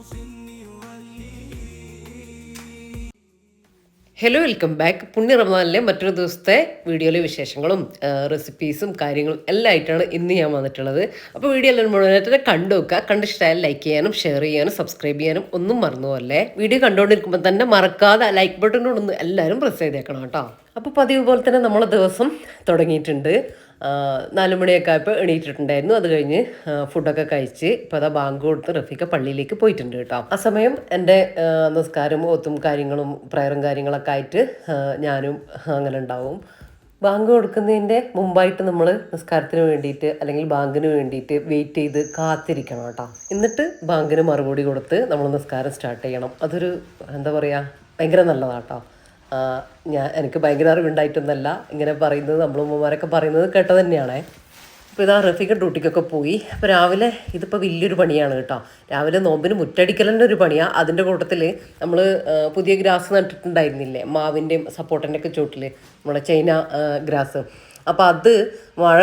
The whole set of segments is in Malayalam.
Hello, welcome back. പുണ്യ റമദാനിലെ മറ്റൊരു ദിവസത്തെ വീഡിയോയിലെ വിശേഷങ്ങളും റെസിപ്പീസും കാര്യങ്ങളും എല്ലാം ആയിട്ടാണ് ഇന്ന് ഞാൻ വന്നിട്ടുള്ളത്. അപ്പോൾ വീഡിയോ എല്ലാം മുഴുവനായിട്ട് കണ്ടു വെക്കുക. കണ്ടിഷ്ടമായാൽ ലൈക്ക് ചെയ്യാനും ഷെയർ ചെയ്യാനും സബ്സ്ക്രൈബ് ചെയ്യാനും ഒന്നും മറന്നുപോലെ. വീഡിയോ കണ്ടുകൊണ്ടിരിക്കുമ്പോൾ തന്നെ മറക്കാതെ ലൈക്ക് ബട്ടണോടൊന്ന് എല്ലാവരും പ്രസ് ചെയ്തേക്കണം കേട്ടോ. അപ്പോൾ പതിവ് പോലെ തന്നെ നമ്മളെ ദിവസം തുടങ്ങിയിട്ടുണ്ട്. 4 മണിയൊക്കെ ആയപ്പോൾ എണീറ്റിട്ടുണ്ടായിരുന്നു. അത് കഴിഞ്ഞ് ഫുഡൊക്കെ കഴിച്ച് ഇപ്പോൾ അതാ ബാങ്ക് കൊടുത്ത് റഫീഖ പള്ളിയിലേക്ക് പോയിട്ടുണ്ട് കേട്ടോ. ആ സമയം എൻ്റെ നിസ്കാരം ഓത്തും കാര്യങ്ങളും പ്രയറും കാര്യങ്ങളൊക്കെ ആയിട്ട് ഞാനും അങ്ങനെ ഉണ്ടാവും. ബാങ്ക് കൊടുക്കുന്നതിൻ്റെ മുമ്പായിട്ട് നമ്മൾ നിസ്കാരത്തിന് വേണ്ടിയിട്ട് അല്ലെങ്കിൽ ബാങ്കിന് വേണ്ടിയിട്ട് വെയിറ്റ് ചെയ്ത് കാത്തിരിക്കണം കേട്ടോ. എന്നിട്ട് ബാങ്കിന് മറുപടി കൊടുത്ത് നമ്മൾ നിസ്കാരം സ്റ്റാർട്ട് ചെയ്യണം. അതൊരു എന്താ പറയുക, ഭയങ്കര നല്ലതാട്ടോ. എനിക്ക് ഭയങ്കര അറിവുണ്ടായിട്ടൊന്നല്ല ഇങ്ങനെ പറയുന്നത്, നമ്മളുമ്മമാരൊക്കെ പറയുന്നത് കേട്ടത് തന്നെയാണേ. അപ്പോൾ ഇതാ റഫീഖ ഡ്യൂട്ടിക്കൊക്കെ പോയി. അപ്പോൾ രാവിലെ ഇതിപ്പോൾ വലിയൊരു പണിയാണ് കേട്ടോ. രാവിലെ നോമ്പിന് മുറ്റടിക്കലിൻ്റെ ഒരു പണിയാണ്. അതിൻ്റെ കൂട്ടത്തിൽ നമ്മൾ പുതിയ ഗ്രാസ് നട്ടിട്ടുണ്ടായിരുന്നില്ലേ, മാവിൻ്റെയും സപ്പോർട്ടിൻ്റെ ഒക്കെ ചോട്ടിൽ, നമ്മളെ ചൈന ഗ്രാസ്. അപ്പോൾ അത് മഴ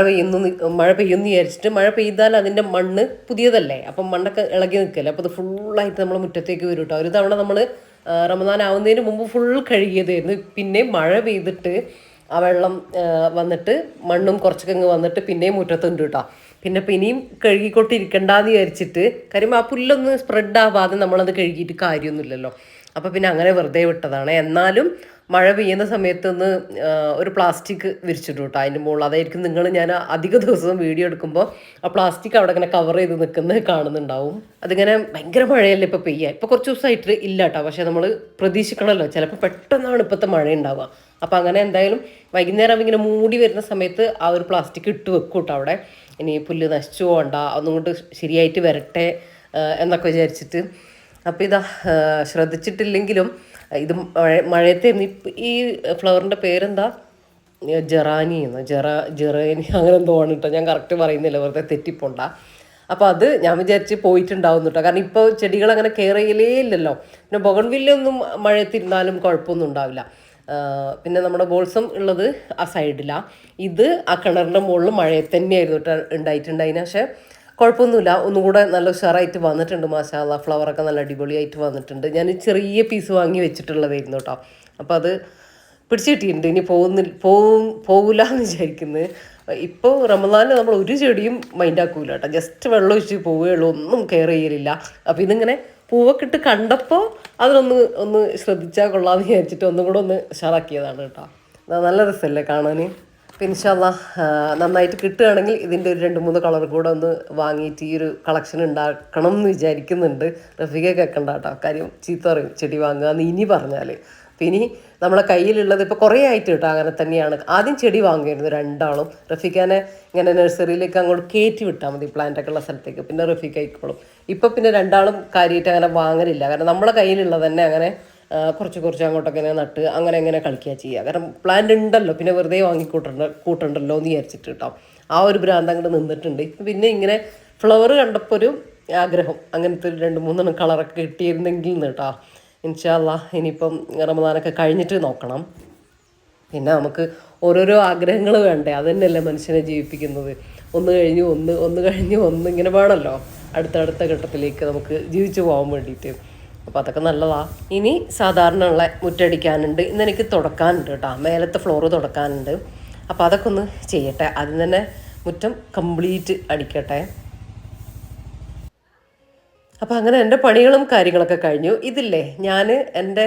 പെയ്യുന്നു വിചാരിച്ചിട്ട്, മഴ പെയ്താൽ അതിൻ്റെ മണ്ണ് പുതിയതല്ലേ, അപ്പം മണ്ണൊക്കെ ഇളകി നിൽക്കല്ലേ, അപ്പോൾ അത് ഫുള്ളായിട്ട് നമ്മൾ മുറ്റത്തേക്ക് വരും കേട്ടോ. ഒരു തവണ നമ്മൾ റമദാൻ ആവുന്നതിന് മുമ്പ് ഫുൾ കഴുകിയതായിരുന്നു. പിന്നെ മഴ പെയ്തിട്ട് ആ വെള്ളം വന്നിട്ട് മണ്ണും കുറച്ചൊക്കെ അങ്ങ് വന്നിട്ട് പിന്നെയും മുറ്റത്തുണ്ട് കേട്ടോ. പിന്നെ ഇനിയും കഴുകിക്കൊണ്ടിരിക്കണ്ടെന്ന് വിചാരിച്ചിട്ട്, കാര്യം ആ പുല്ലൊന്ന് സ്പ്രെഡ് ആവാതെ നമ്മളത് കഴുകിയിട്ട് കാര്യമൊന്നുമില്ലല്ലോ. അപ്പോൾ പിന്നെ അങ്ങനെ വെറുതെ വിട്ടതാണ്. എന്നാലും മഴ പെയ്യുന്ന സമയത്തൊന്ന് ഒരു പ്ലാസ്റ്റിക് വിരിച്ചിട്ടു കേട്ടോ അതിൻ്റെ മുകളിൽ. അതായിരിക്കും ഞാൻ അധിക ദിവസവും വീഡിയോ എടുക്കുമ്പോൾ ആ പ്ലാസ്റ്റിക് അവിടെ ഇങ്ങനെ കവർ ചെയ്ത് നിൽക്കുന്നത് കാണുന്നുണ്ടാവും. അതിങ്ങനെ ഭയങ്കര മഴയല്ലേ ഇപ്പോൾ പെയ്യുക. ഇപ്പോൾ കുറച്ച് ദിവസമായിട്ട് ഇല്ല കേട്ടോ, പക്ഷേ നമ്മൾ പ്രതീക്ഷിക്കണമല്ലോ, ചിലപ്പോൾ പെട്ടെന്നാണ് ഇപ്പോഴത്തെ മഴ ഉണ്ടാവുക. അപ്പോൾ അങ്ങനെ എന്തായാലും വൈകുന്നേരം ഇങ്ങനെ മൂടി വരുന്ന സമയത്ത് ആ ഒരു പ്ലാസ്റ്റിക് ഇട്ട് വെക്കും കേട്ടോ അവിടെ. ഇനി പുല്ല് നശിച്ചു പോകണ്ട, ഒന്നും കൊണ്ട് ശരിയായിട്ട് വരട്ടെ എന്നൊക്കെ വിചാരിച്ചിട്ട്. അപ്പോൾ ഇതാ ശ്രദ്ധിച്ചിട്ടില്ലെങ്കിലും ഇത് മഴയത്തായിരുന്നു. ഈ ഫ്ലവറിൻ്റെ പേരെന്താ, ജെറാനി എന്ന്, ജെറേനി അങ്ങനെ എന്തോ ആണ് കേട്ടോ. ഞാൻ കറക്റ്റ് പറയുന്നില്ല, വെറുതെ തെറ്റിപ്പോണ്ട. അപ്പോൾ അത് ഞാൻ വിചാരിച്ച് പോയിട്ടുണ്ടാവും കേട്ടോ. കാരണം ഇപ്പോൾ ചെടികൾ അങ്ങനെ കെയർ ചെയ്യലേ ഇല്ലല്ലോ. പിന്നെ ബൊഗൺവില്ലൊന്നും മഴയത്തിരുന്നാലും കുഴപ്പമൊന്നും ഉണ്ടാവില്ല. പിന്നെ നമ്മുടെ ബോൾസം ഉള്ളത് ആ സൈഡിലാണ്. ഇത് ആ കിണറിൻ്റെ മുകളിൽ മഴയത്ത് തന്നെയായിരുന്നു കേട്ടോ ഉണ്ടായിട്ടുണ്ടായിന്. പക്ഷേ കുഴപ്പമൊന്നുമില്ല, ഒന്നുകൂടെ നല്ല ഉഷാറായിട്ട് വന്നിട്ടുണ്ട്. മാഷാ അല്ലാഹ്, ഫ്ലവറൊക്കെ നല്ല അടിപൊളിയായിട്ട് വന്നിട്ടുണ്ട്. ഞാൻ ചെറിയ പീസ് വാങ്ങി വെച്ചിട്ടുള്ളതായിരുന്നു കേട്ടോ. അപ്പോൾ അത് പിടിച്ച് കിട്ടിയിട്ടുണ്ട്. ഇനി പോകില്ല എന്ന് വിചാരിക്കുന്നത്. ഇപ്പോൾ റമദാനിൽ നമ്മൾ ഒരു ചെടിയും മൈൻഡാക്കൂല കേട്ടോ, ജസ്റ്റ് വെള്ളം ഒഴിച്ച് പോവുകയുള്ളൂ, ഒന്നും കെയർ ചെയ്യലില്ല. അപ്പോൾ ഇതിങ്ങനെ പൂവൊക്കെ ഇട്ട് കണ്ടപ്പോൾ ഒന്ന് ശ്രദ്ധിച്ചാൽ കൊള്ളാമെന്ന് വിചാരിച്ചിട്ട് ഒന്നും കൂടെ ഒന്ന് ഉഷാറാക്കിയതാണ് കേട്ടോ. നല്ല രസമല്ലേ കാണാൻ. പിന്നെ ഇൻഷാ അല്ലാഹ് നന്നായിട്ട് കിട്ടുകയാണെങ്കിൽ ഇതിൻ്റെ ഒരു 2-3 കളർ കൂടെ ഒന്ന് വാങ്ങിയിട്ട് ഈ ഒരു കളക്ഷൻ ഉണ്ടാക്കണം എന്ന് വിചാരിക്കുന്നുണ്ട്. റഫീഖ കേൾക്കണ്ട കേട്ടോ, കാര്യം ചീത്ത പറയും ചെടി വാങ്ങുക എന്ന് ഇനി പറഞ്ഞാൽ. പിന്നെ നമ്മളെ കയ്യിലുള്ളത് ഇപ്പോൾ കുറേ ആയിട്ട് കേട്ടോ അങ്ങനെ തന്നെയാണ്. ആദ്യം ചെടി വാങ്ങിയിരുന്നു രണ്ടാളും. റഫീഖാനെ ഇങ്ങനെ നഴ്സറിയിലേക്ക് അങ്ങോട്ട് കയറ്റി വിട്ടാൽ മതി, പ്ലാന്റൊക്കെ ഉള്ള സ്ഥലത്തേക്ക്, പിന്നെ റഫീഖ ആയിക്കോളും. ഇപ്പോൾ പിന്നെ രണ്ടാളും കാര്യമായിട്ട് അങ്ങനെ വാങ്ങലില്ല. കാരണം നമ്മളെ കയ്യിലുള്ളത് തന്നെ അങ്ങനെ കുറച്ച് അങ്ങോട്ടൊക്കെ നട്ട് അങ്ങനെ കളിക്കുക ചെയ്യുക. കാരണം പ്ലാന്റ് ഉണ്ടല്ലോ, പിന്നെ വെറുതെ കൂട്ടണ്ടല്ലോ എന്ന് വിചാരിച്ചിട്ട് കേട്ടോ. ആ ഒരു ഭ്രാന്ത് അങ്ങോട്ട് നിന്നിട്ടുണ്ട്. പിന്നെ ഇങ്ങനെ ഫ്ലവർ കണ്ടപ്പോൾ ഒരു ആഗ്രഹം, അങ്ങനത്തെ 2-3 കളറൊക്കെ കിട്ടിയിരുന്നെങ്കിൽ കേട്ടോ. ഇൻഷാ അല്ലാഹ് ഇനിയിപ്പം റമദാനൊക്കെ കഴിഞ്ഞിട്ട് നോക്കണം. പിന്നെ നമുക്ക് ഓരോരോ ആഗ്രഹങ്ങൾ വേണ്ടേ, അത് തന്നെയല്ലേ മനുഷ്യനെ ജീവിപ്പിക്കുന്നത്. ഒന്ന് കഴിഞ്ഞ് ഒന്ന് ഇങ്ങനെ വേണമല്ലോ അടുത്തടുത്ത ഘട്ടത്തിലേക്ക് നമുക്ക് ജീവിച്ചു പോകാൻ വേണ്ടിയിട്ട്. അപ്പോൾ അതൊക്കെ നല്ലതാണ്. ഇനി സാധാരണ ഉള്ള മുറ്റടിക്കാനുണ്ട്. ഇന്നെനിക്ക് തുടക്കാനുണ്ട് കേട്ടോ, മേലത്തെ ഫ്ലോറ് തുടക്കാനുണ്ട്. അപ്പോൾ അതൊക്കെ ഒന്ന് ചെയ്യട്ടെ. ആദ്യം തന്നെ മുറ്റം കംപ്ലീറ്റ് അടിക്കട്ടെ. അപ്പോൾ അങ്ങനെ എൻ്റെ പണികളും കാര്യങ്ങളൊക്കെ കഴിഞ്ഞു. ഇതില്ലേ, ഞാൻ എൻ്റെ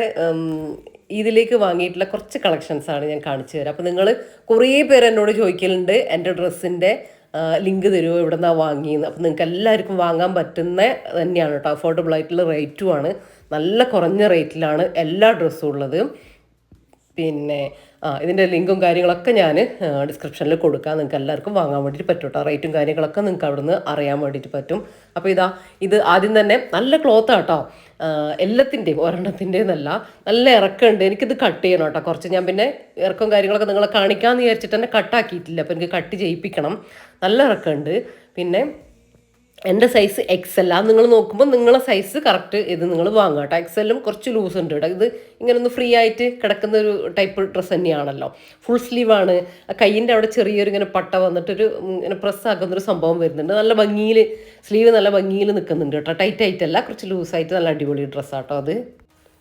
ഇതിലേക്ക് വാങ്ങിയിട്ടുള്ള കുറച്ച് കളക്ഷൻസാണ് ഞാൻ കാണിച്ചു തരാം. അപ്പോൾ നിങ്ങൾ കുറേ പേര് എന്നോട് ചോദിക്കലുണ്ട് എൻ്റെ ഡ്രസ്സിൻ്റെ ലിങ്ക് തരുമോ, എവിടെ നിന്നാണ് വാങ്ങിയെന്ന്. അപ്പോൾ നിങ്ങൾക്ക് എല്ലാവർക്കും വാങ്ങാൻ പറ്റുന്ന തന്നെയാണ് കേട്ടോ. അഫോർഡബിൾ ആയിട്ടുള്ള റേറ്റുമാണ്, നല്ല കുറഞ്ഞ റേറ്റിലാണ് എല്ലാ ഡ്രസ്സും ഉള്ളത്. പിന്നെ ഇതിൻ്റെ ലിങ്കും കാര്യങ്ങളൊക്കെ ഞാൻ ഡിസ്ക്രിപ്ഷനിൽ കൊടുക്കാം. നിങ്ങൾക്ക് എല്ലാവർക്കും വാങ്ങാൻ വേണ്ടിയിട്ട് പറ്റും കേട്ടോ. റേറ്റും കാര്യങ്ങളൊക്കെ നിങ്ങൾക്ക് അവിടെ നിന്ന് അറിയാൻ വേണ്ടിയിട്ട് പറ്റും. അപ്പോൾ ഇത് ആദ്യം തന്നെ നല്ല ക്ലോത്താണ് കേട്ടോ. എല്ലാത്തിൻ്റെയും ഒരെണ്ണത്തിൻ്റെയും നല്ല ഇറക്കമുണ്ട്. എനിക്കിത് കട്ട് ചെയ്യണം കേട്ടോ കുറച്ച്. ഞാൻ പിന്നെ ഇറക്കവും കാര്യങ്ങളൊക്കെ നിങ്ങളെ കാണിക്കാമെന്ന് വിചാരിച്ചിട്ട് തന്നെ കട്ടാക്കിയിട്ടില്ല. അപ്പോൾ എനിക്ക് കട്ട് ചെയ്യിപ്പിക്കണം. നല്ല ഇറക്കമുണ്ട്. പിന്നെ എൻ്റെ സൈസ് എക്സൽ ആ, നിങ്ങൾ നോക്കുമ്പോൾ നിങ്ങളെ സൈസ് കറക്റ്റ് ഇത് നിങ്ങൾ വാങ്ങുക കേട്ടോ. എക്സെല്ലും കുറച്ച് ലൂസ് ഉണ്ട് കേട്ടോ. ഇത് ഇങ്ങനെ ഒന്ന് ഫ്രീ ആയിട്ട് കിടക്കുന്ന ഒരു ടൈപ്പ് ഡ്രസ്സ് തന്നെയാണല്ലോ. ഫുൾ സ്ലീവാണ്. ആ കയ്യിൻ്റെ അവിടെ ചെറിയൊരു ഇങ്ങനെ പട്ട വന്നിട്ടൊരു ഇങ്ങനെ പ്രസ് ആക്കുന്നൊരു സംഭവം വരുന്നുണ്ട്. നല്ല ഭംഗിയിൽ സ്ലീവ് നല്ല ഭംഗിയിൽ നിൽക്കുന്നുണ്ട് കേട്ടോ. ടൈറ്റ് ആയിട്ടല്ല, കുറച്ച് ലൂസായിട്ട് നല്ല അടിപൊളി ഡ്രസ്സാട്ടോ അത്.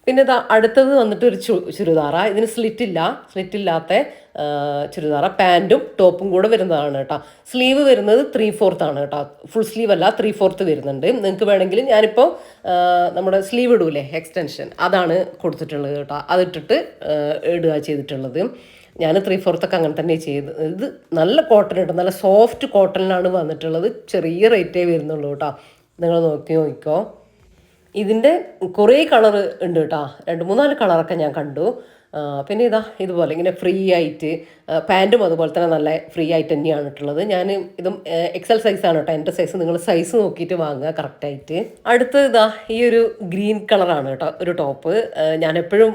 പിന്നെ ഇതാ അടുത്തത് വന്നിട്ട് ഒരു ചുരിദാറാ. ഇതിന് സ്ലിറ്റ് ഇല്ലാത്ത ചുരിദാറ. പാൻറ്റും ടോപ്പും കൂടെ വരുന്നതാണ് കേട്ടോ. സ്ലീവ് വരുന്നത് 3/4 ആണ് കേട്ടോ. ഫുൾ സ്ലീവ് അല്ല, 3/4 വരുന്നുണ്ട്. നിങ്ങൾക്ക് വേണമെങ്കിൽ ഞാനിപ്പോൾ നമ്മുടെ സ്ലീവ് ഇടൂലേ, എക്സ്റ്റൻഷൻ, അതാണ് കൊടുത്തിട്ടുള്ളത് കേട്ടോ. അതിട്ടിട്ട് ഇടുക ചെയ്തിട്ടുള്ളത്. ഞാൻ 3/4 അങ്ങനെ തന്നെ ചെയ്ത്. ഇത് നല്ല കോട്ടൺ കേട്ടോ, നല്ല സോഫ്റ്റ് കോട്ടണിലാണ് വന്നിട്ടുള്ളത്. ചെറിയ റേറ്റേ വരുന്നുള്ളൂ കേട്ടോ. നിങ്ങൾ നോക്കിക്കോ. ഇതിൻ്റെ കുറേ കളർ ഉണ്ട് കേട്ടോ. 2-3-4 കളറൊക്കെ ഞാൻ കണ്ടു. പിന്നെ ഇതുപോലെ ഇങ്ങനെ ഫ്രീ ആയിട്ട് പാൻറ്റും അതുപോലെ തന്നെ നല്ല ഫ്രീ ആയിട്ട് തന്നെയാണ് ഇട്ടുള്ളത്. ഞാൻ ഇതും എക്സൽ സൈസാണ് കേട്ടോ. എൻ്റെ സൈസ് നിങ്ങൾ സൈസ് നോക്കിയിട്ട് വാങ്ങുക കറക്റ്റായിട്ട്. അടുത്ത് ഈ ഒരു ഗ്രീൻ കളറാണ് കേട്ടോ ഒരു ടോപ്പ്. ഞാനെപ്പോഴും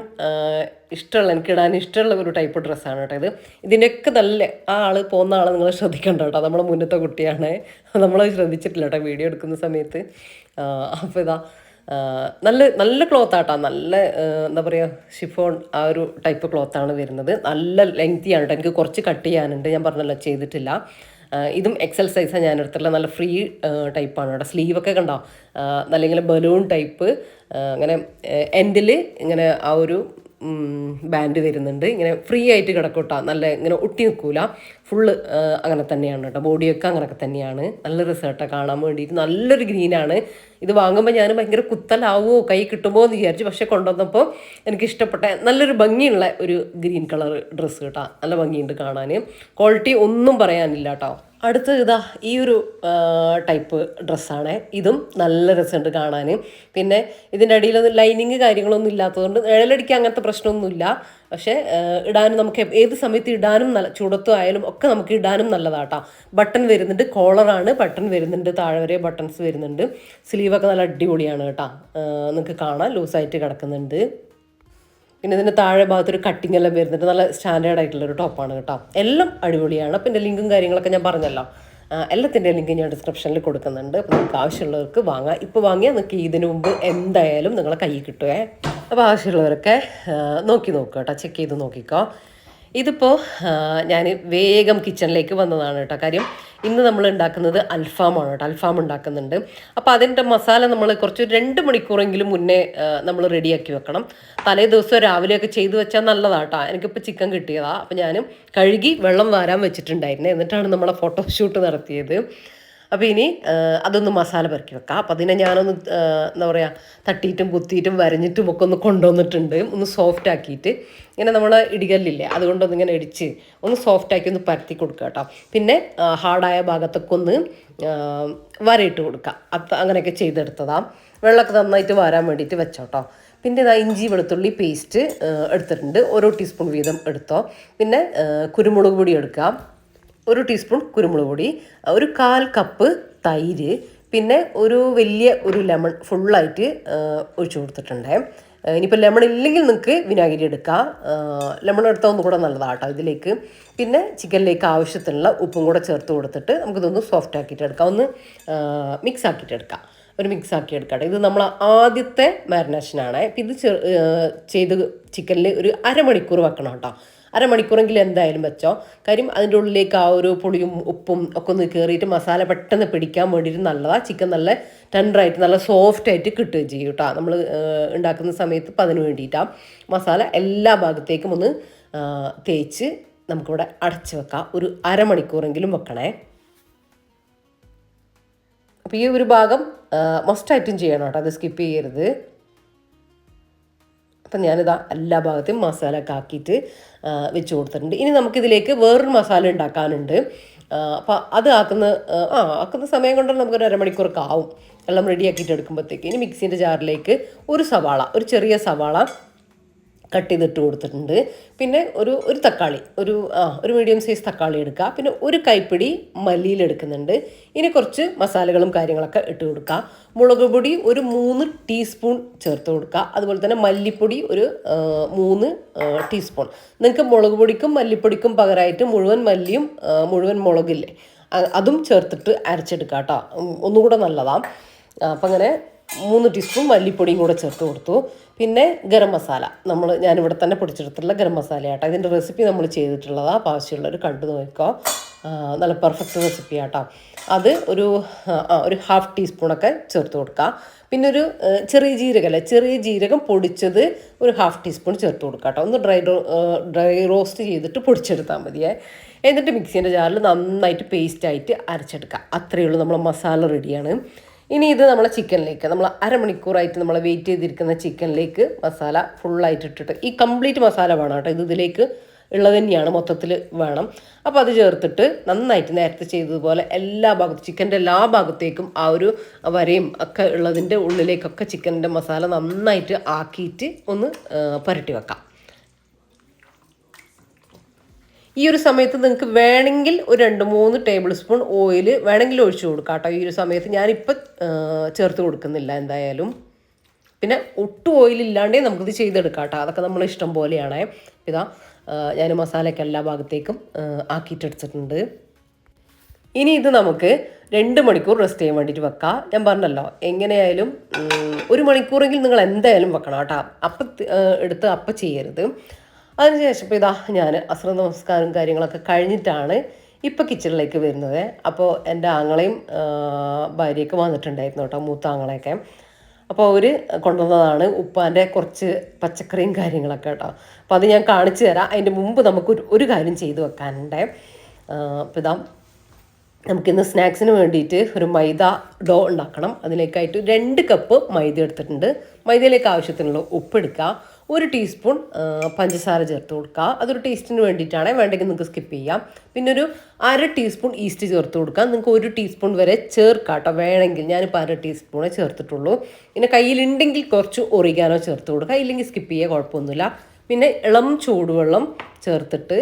എനിക്ക് ഇടാൻ ഇഷ്ടമുള്ള ഒരു ടൈപ്പ് ഡ്രസ്സാണ് കേട്ടോ ഇത്. ഇതിനൊക്കെ നല്ല പോകുന്ന ആൾ നിങ്ങൾ ശ്രദ്ധിക്കണ്ട കേട്ടോ. നമ്മളെ മുന്നത്തെ കുട്ടിയാണ്, നമ്മൾ ശ്രദ്ധിച്ചിട്ടില്ല കേട്ടോ വീഡിയോ എടുക്കുന്ന സമയത്ത്. അപ്പോൾ നല്ല നല്ല ക്ലോത്താട്ടോ. നല്ല എന്താ പറയുക, ഷിഫോൺ ആ ഒരു ടൈപ്പ് ക്ലോത്താണ് വരുന്നത്. നല്ല ലെങ്തിയാണ് കേട്ടോ. എനിക്ക് കുറച്ച് കട്ട് ചെയ്യാനുണ്ട്, ഞാൻ പറഞ്ഞല്ലോ ചെയ്തിട്ടില്ല. ഇതും എക്സൽ സൈസാണ് ഞാൻ എടുത്തിട്ടുള്ള. നല്ല ഫ്രീ ടൈപ്പാണ് കേട്ടോ. സ്ലീവൊക്കെ കണ്ടോ, നല്ല ഇങ്ങനെ ബലൂൺ ടൈപ്പ്, അങ്ങനെ എൻഡിൽ ഇങ്ങനെ ആ ഒരു ബാൻഡ് വരുന്നുണ്ട്. ഇങ്ങനെ ഫ്രീ ആയിട്ട് കിടക്കൂട്ടോ. നല്ല ഇങ്ങനെ ഒട്ടി നിൽക്കൂല. ഫുള്ള് അങ്ങനെ തന്നെയാണ് കേട്ടോ. ബോഡിയൊക്കെ അങ്ങനെയൊക്കെ തന്നെയാണ്. നല്ല റിസൾട്ടാണ് കാണാൻ വേണ്ടിയിട്ട്. നല്ലൊരു ഗ്രീനാണ്. ഇത് വാങ്ങുമ്പോൾ ഞാൻ ഭയങ്കര കുത്തലാവുമോ, കൈ കിട്ടുമോ എന്ന് വിചാരിച്ചു. പക്ഷെ കൊണ്ടുവന്നപ്പോൾ എനിക്ക് ഇഷ്ടപ്പെട്ട നല്ലൊരു ഭംഗിയുള്ള ഒരു ഗ്രീൻ കളർ ഡ്രസ്സ് കേട്ടോ. നല്ല ഭംഗിയുണ്ട് കാണാൻ. ക്വാളിറ്റി ഒന്നും പറയാനില്ല കേട്ടോ. അടുത്ത് ഈ ഒരു ടൈപ്പ് ഡ്രസ്സാണ്. ഇതും നല്ല രസമുണ്ട് കാണാൻ. പിന്നെ ഇതിൻ്റെ അടിയിലൊന്നും ലൈനിങ് കാര്യങ്ങളൊന്നും ഇല്ലാത്തതുകൊണ്ട് നിഴലടിക്ക് അങ്ങനത്തെ പ്രശ്നമൊന്നുമില്ല. പക്ഷേ ഇടാനും നമുക്ക് ഏത് സമയത്ത് ഇടാനും നല്ല, ചൂടത്തും ആയാലും ഒക്കെ നമുക്ക് ഇടാനും നല്ലതാട്ടോ. ബട്ടൺ വരുന്നുണ്ട്, കോളറാണ്, ബട്ടൺ വരുന്നുണ്ട്, താഴെ വരെ ബട്ടൺസ് വരുന്നുണ്ട്. സ്ലീവൊക്കെ നല്ല അടിപൊളിയാണ് കേട്ടോ. നിങ്ങൾക്ക് കാണാം ലൂസായിട്ട് കിടക്കുന്നുണ്ട്. പിന്നെ ഇതിൻ്റെ താഴെ ഭാഗത്തൊരു കട്ടിങ് എല്ലാം വരുന്നുണ്ട്. നല്ല സ്റ്റാൻഡേർഡ് ആയിട്ടുള്ളൊരു ടോപ്പാണ് കേട്ടോ. എല്ലാം അടിപൊളിയാണ്. അപ്പം എൻ്റെ ലിങ്കും കാര്യങ്ങളൊക്കെ ഞാൻ പറഞ്ഞല്ലോ. എല്ലാത്തിൻ്റെ ലിങ്ക് ഞാൻ ഡിസ്ക്രിപ്ഷനിൽ കൊടുക്കുന്നുണ്ട്. അപ്പോൾ നിങ്ങൾക്ക് ആവശ്യമുള്ളവർക്ക് വാങ്ങാം. ഇപ്പോൾ വാങ്ങിയാൽ നിങ്ങൾക്ക് ഇതിന് മുമ്പ് എന്തായാലും നിങ്ങളെ കയ്യിൽ കിട്ടുമേ. അപ്പോൾ ആവശ്യമുള്ളവരൊക്കെ നോക്കുക കേട്ടോ, ചെക്ക് ചെയ്ത് നോക്കിക്കോ. ഇതിപ്പോൾ ഞാൻ വേഗം കിച്ചണിലേക്ക് വന്നതാണ് കേട്ടോ. കാര്യം ഇന്ന് നമ്മൾ ഉണ്ടാക്കുന്നത് അൽഫാമാണ് കേട്ടോ. അൽഫാം ഉണ്ടാക്കുന്നുണ്ട്. അപ്പോൾ അതിൻ്റെ മസാല നമ്മൾ കുറച്ച് 2 മണിക്കൂറെങ്കിലും മുന്നേ നമ്മൾ റെഡിയാക്കി വെക്കണം. തലേ ദിവസം രാവിലെയൊക്കെ ചെയ്ത് വെച്ചാൽ നല്ലതാട്ടോ. എനിക്കിപ്പോൾ ചിക്കൻ കിട്ടിയതാണ്. അപ്പോൾ ഞാൻ കഴുകി വെള്ളം വാരാൻ വെച്ചിട്ടുണ്ടായിരുന്നു. എന്നിട്ടാണ് നമ്മളെ ഫോട്ടോഷൂട്ട് നടത്തിയത്. അപ്പോൾ ഇനി അതൊന്ന് മസാല പെരക്കി വെക്കാം. അപ്പോൾ അതിനെ ഞാനൊന്ന് എന്താ പറയുക, തട്ടിയിട്ടും കുത്തിയിട്ടും വരഞ്ഞിട്ടും ഒക്കെ ഒന്ന് കൊണ്ടുവന്നിട്ടുണ്ട്. ഒന്ന് സോഫ്റ്റ് ആക്കിയിട്ട് ഇങ്ങനെ നമ്മൾ ഇടികല്ലില്ലേ, അതുകൊണ്ടൊന്നിങ്ങനെ ഇടിച്ച് ഒന്ന് സോഫ്റ്റാക്കി ഒന്ന് പരത്തി കൊടുക്കുക കേട്ടോ. പിന്നെ ഹാർഡായ ഭാഗത്തൊക്കെ ഒന്ന് വരയിട്ട് കൊടുക്കുക. അങ്ങനെയൊക്കെ ചെയ്തെടുത്തതാണ്. വെള്ളമൊക്കെ നന്നായിട്ട് വരാൻ വേണ്ടിയിട്ട് വെച്ചോട്ടോ. പിന്നെ ഇഞ്ചി വെളുത്തുള്ളി പേസ്റ്റ് എടുത്തിട്ടുണ്ട്. 1 ടീസ്പൂൺ വീതം എടുത്തോ. പിന്നെ കുരുമുളക് പൊടി എടുക്കുക, 1 ടീസ്പൂൺ കുരുമുളക് പൊടി, 1/4 കപ്പ് തൈര്, പിന്നെ വലിയ ഒരു ലെമൺ ഫുള്ളായിട്ട് ഒഴിച്ചു കൊടുത്തിട്ടുണ്ട്. ഇനിയിപ്പോൾ ലെമൺ ഇല്ലെങ്കിൽ നിങ്ങൾക്ക് വിനാഗിരി എടുക്കാം. ലെമൺ എടുത്താൽ ഒന്നും കൂടെ നല്ലതാട്ടോ ഇതിലേക്ക്. പിന്നെ ചിക്കനിലേക്ക് ആവശ്യത്തിനുള്ള ഉപ്പും കൂടെ ചേർത്ത് കൊടുത്തിട്ട് നമുക്കിതൊന്ന് സോഫ്റ്റ് ആക്കിയിട്ട് എടുക്കാം. ഒന്ന് മിക്സ് ആക്കിയിട്ട് എടുക്കാം. മിക്സ് ആക്കി എടുക്കട്ടെ. ഇത് നമ്മൾ ആദ്യത്തെ മാരിനേഷനാണ്. ഇപ്പം ഇത് ചെയ്ത് ചിക്കനിൽ ഒരു അരമണിക്കൂർ വെക്കണം കേട്ടോ. അരമണിക്കൂറെങ്കിലും എന്തായാലും വെച്ചോ. കാര്യം അതിൻ്റെ ഉള്ളിലേക്ക് ആ ഒരു പുളിയും ഉപ്പും ഒക്കെ ഒന്ന് കയറിയിട്ട് മസാല പെട്ടെന്ന് പിടിക്കാൻ വേണ്ടിയിട്ട് നല്ലതാണ്. ചിക്കൻ നല്ല ടെൻഡറായിട്ട് നല്ല സോഫ്റ്റായിട്ട് കിട്ടുകയും ചെയ്യും കേട്ടോ. നമ്മൾ ഉണ്ടാക്കുന്ന സമയത്ത് അപ്പം അതിന് വേണ്ടിയിട്ടാണ്. മസാല എല്ലാ ഭാഗത്തേക്കും ഒന്ന് തേച്ച് നമുക്കിവിടെ അടച്ച് വെക്കാം. ഒരു അരമണിക്കൂറെങ്കിലും വെക്കണേ. അപ്പോൾ ഈ ഒരു ഭാഗം മസ്റ്റായിട്ടും ചെയ്യണം കേട്ടോ, അത് സ്കിപ്പ് ചെയ്യരുത്. അപ്പം ഞാനിതാ എല്ലാ ഭാഗത്തും മസാല ഒക്കെ ആക്കിയിട്ട് വെച്ച് കൊടുത്തിട്ടുണ്ട്. ഇനി നമുക്കിതിലേക്ക് വേറൊരു മസാല ഉണ്ടാക്കാനുണ്ട്. അപ്പോൾ അത് ആക്കുന്ന സമയം കൊണ്ട് നമുക്കൊരു അരമണിക്കൂറൊക്കെ ആവും എല്ലാം റെഡിയാക്കിയിട്ട് എടുക്കുമ്പോഴത്തേക്ക്. ഇനി മിക്സിൻ്റെ ജാറിലേക്ക് ഒരു ചെറിയ സവാള കട്ട് ചെയ്തിട്ട് കൊടുത്തിട്ടുണ്ട്. പിന്നെ ഒരു തക്കാളി, ഒരു മീഡിയം സൈസ് തക്കാളി എടുക്കുക. പിന്നെ 1 കൈപ്പിടി മല്ലിയിലെടുക്കുന്നുണ്ട്. ഇനി കുറച്ച് മസാലകളും കാര്യങ്ങളൊക്കെ ഇട്ട് കൊടുക്കുക. മുളക് പൊടി 3 ടീസ്പൂൺ ചേർത്ത് കൊടുക്കുക. അതുപോലെ തന്നെ മല്ലിപ്പൊടി 3 ടീസ്പൂൺ. നിങ്ങൾക്ക് മുളക് പൊടിക്കും മല്ലിപ്പൊടിക്കും പകരമായിട്ട് മുഴുവൻ മല്ലിയും മുഴുവൻ മുളകില്ലേ അതും ചേർത്തിട്ട് അരച്ചെടുക്കുക കേട്ടോ, ഒന്നുകൂടെ നല്ലതാണ്. അപ്പം അങ്ങനെ 3 ടീസ്പൂൺ മല്ലിപ്പൊടിയും കൂടെ ചേർത്ത് കൊടുത്തു. പിന്നെ ഗരം മസാല ഞാനിവിടെ തന്നെ പൊടിച്ചെടുത്തിട്ടുള്ള ഗരം മസാല കേട്ടോ. ഇതിൻ്റെ റെസിപ്പി നമ്മൾ ചെയ്തിട്ടുള്ളതാണ്. അപ്പോൾ ആവശ്യമുള്ളവർ കണ്ടു നോക്കുക. നല്ല പെർഫെക്റ്റ് റെസിപ്പി ആട്ടോ. അത് ഒരു 1/2 ടീസ്പൂണൊക്കെ ചേർത്ത് കൊടുക്കുക. പിന്നെ ഒരു ചെറിയ ജീരകം പൊടിച്ചത് ഒരു 1/2 ടീസ്പൂൺ ചേർത്ത് കൊടുക്കുക കേട്ടോ. ഒന്ന് ഡ്രൈ റോസ്റ്റ് ചെയ്തിട്ട് പൊടിച്ചെടുത്താൽ മതിയേ. എന്നിട്ട് മിക്സീൻ്റെ ജാറിൽ നന്നായിട്ട് പേസ്റ്റായിട്ട് അരച്ചെടുക്കുക. അത്രയേ ഉള്ളൂ, നമ്മളെ മസാല റെഡിയാണ്. ഇനി ഇത് നമ്മളെ ചിക്കനിലേക്ക്, നമ്മൾ അരമണിക്കൂറായിട്ട് നമ്മൾ വെയിറ്റ് ചെയ്തിരിക്കുന്ന ചിക്കനിലേക്ക് മസാല ഫുള്ളായിട്ട് ഇട്ടിട്ട്, ഈ കംപ്ലീറ്റ് മസാല വേണം കേട്ടോ, ഇതിലേക്ക് ഉള്ളത് തന്നെയാണ്, മൊത്തത്തിൽ വേണം. അപ്പോൾ അത് ചേർത്തിട്ട് നന്നായിട്ട് നേരത്തെ ചെയ്തതുപോലെ ചിക്കൻ്റെ എല്ലാ ഭാഗത്തേക്കും ആ ഒരു വരയും ഒക്കെ ഉള്ളതിൻ്റെ ഉള്ളിലേക്കൊക്കെ ചിക്കൻ്റെ മസാല നന്നായിട്ട് ആക്കിയിട്ട് ഒന്ന് പുരട്ടി വെക്കാം. ഈ ഒരു സമയത്ത് നിങ്ങൾക്ക് വേണമെങ്കിൽ ഒരു 2-3 ടേബിൾ സ്പൂൺ ഓയിൽ വേണമെങ്കിൽ ഒഴിച്ചു കൊടുക്കാം കേട്ടോ. ഈ ഒരു സമയത്ത് ഞാനിപ്പോൾ ചേർത്ത് കൊടുക്കുന്നില്ല എന്തായാലും. പിന്നെ ഒട്ടും ഓയിലില്ലാണ്ടേ നമുക്കിത് ചെയ്തെടുക്കാം കേട്ടോ, അതൊക്കെ നമ്മൾ ഇഷ്ടം പോലെയാണ്. ഇതാ ഞാൻ മസാലയൊക്കെ എല്ലാ ഭാഗത്തേക്കും ആക്കിയിട്ടെടുത്തിട്ടുണ്ട്. ഇനി ഇത് നമുക്ക് 2 മണിക്കൂർ റെസ്റ്റ് ചെയ്യാൻ വേണ്ടിയിട്ട് വെക്കാം. ഞാൻ പറഞ്ഞല്ലോ, എങ്ങനെയായാലും 1 മണിക്കൂറെങ്കിലും നിങ്ങൾ എന്തായാലും വെക്കണം കേട്ടോ. എടുത്ത് അപ്പം ചെയ്യരുത്. അതിനുശേഷം ഇപ്പോൾ ഇതാ ഞാൻ അസ്ര നമസ്കാരം കാര്യങ്ങളൊക്കെ കഴിഞ്ഞിട്ടാണ് ഇപ്പോൾ കിച്ചണിലേക്ക് വരുന്നത്. അപ്പോൾ എൻ്റെ ആങ്ങളെയും ഭാര്യയൊക്കെ വന്നിട്ടുണ്ടായിരുന്നു കേട്ടോ, മൂത്ത ആങ്ങളെയൊക്കെ. അപ്പോൾ അവർ കൊണ്ടുവന്നതാണ് ഉപ്പാൻ്റെ കുറച്ച് പച്ചക്കറിയും കാര്യങ്ങളൊക്കെ കേട്ടോ. അപ്പോൾ അത് ഞാൻ കാണിച്ചു തരാം. അതിൻ്റെ മുമ്പ് നമുക്ക് ഒരു കാര്യം ചെയ്ത് വെക്കാനുണ്ട്. അപ്പോൾ ഇതാ നമുക്കിന്ന് സ്നാക്സിന് വേണ്ടിയിട്ട് ഒരു മൈദ ഡോ ഉണ്ടാക്കണം. അതിലേക്കായിട്ട് 2 കപ്പ് മൈദ എടുത്തിട്ടുണ്ട്. മൈദയിലേക്ക് ആവശ്യത്തിനുള്ള ഉപ്പെടുക്കുക, 1 ടീസ്പൂൺ പഞ്ചസാര ചേർത്ത് കൊടുക്കുക. അതൊരു ടേസ്റ്റിന് വേണ്ടിയിട്ടാണ്, വേണ്ടെങ്കിൽ നിങ്ങൾക്ക് സ്കിപ്പ് ചെയ്യാം. പിന്നെ ഒരു 1/2 ടീസ്പൂൺ ഈസ്റ്റ് ചേർത്ത് കൊടുക്കുക. നിങ്ങൾക്ക് 1 ടീസ്പൂൺ വരെ ചേർക്കാം കേട്ടോ, വേണമെങ്കിൽ. ഞാനിപ്പോൾ 1/2 ടീസ്പൂണേ ചേർത്തിട്ടുള്ളൂ. പിന്നെ കയ്യിലുണ്ടെങ്കിൽ കുറച്ച് ഒറിഗാനോ ചേർത്ത് കൊടുക്കുക, ഇല്ലെങ്കിൽ സ്കിപ്പ് ചെയ്യുക, കുഴപ്പമൊന്നുമില്ല. പിന്നെ ഇളം ചൂടുവെള്ളം ചേർത്തിട്ട്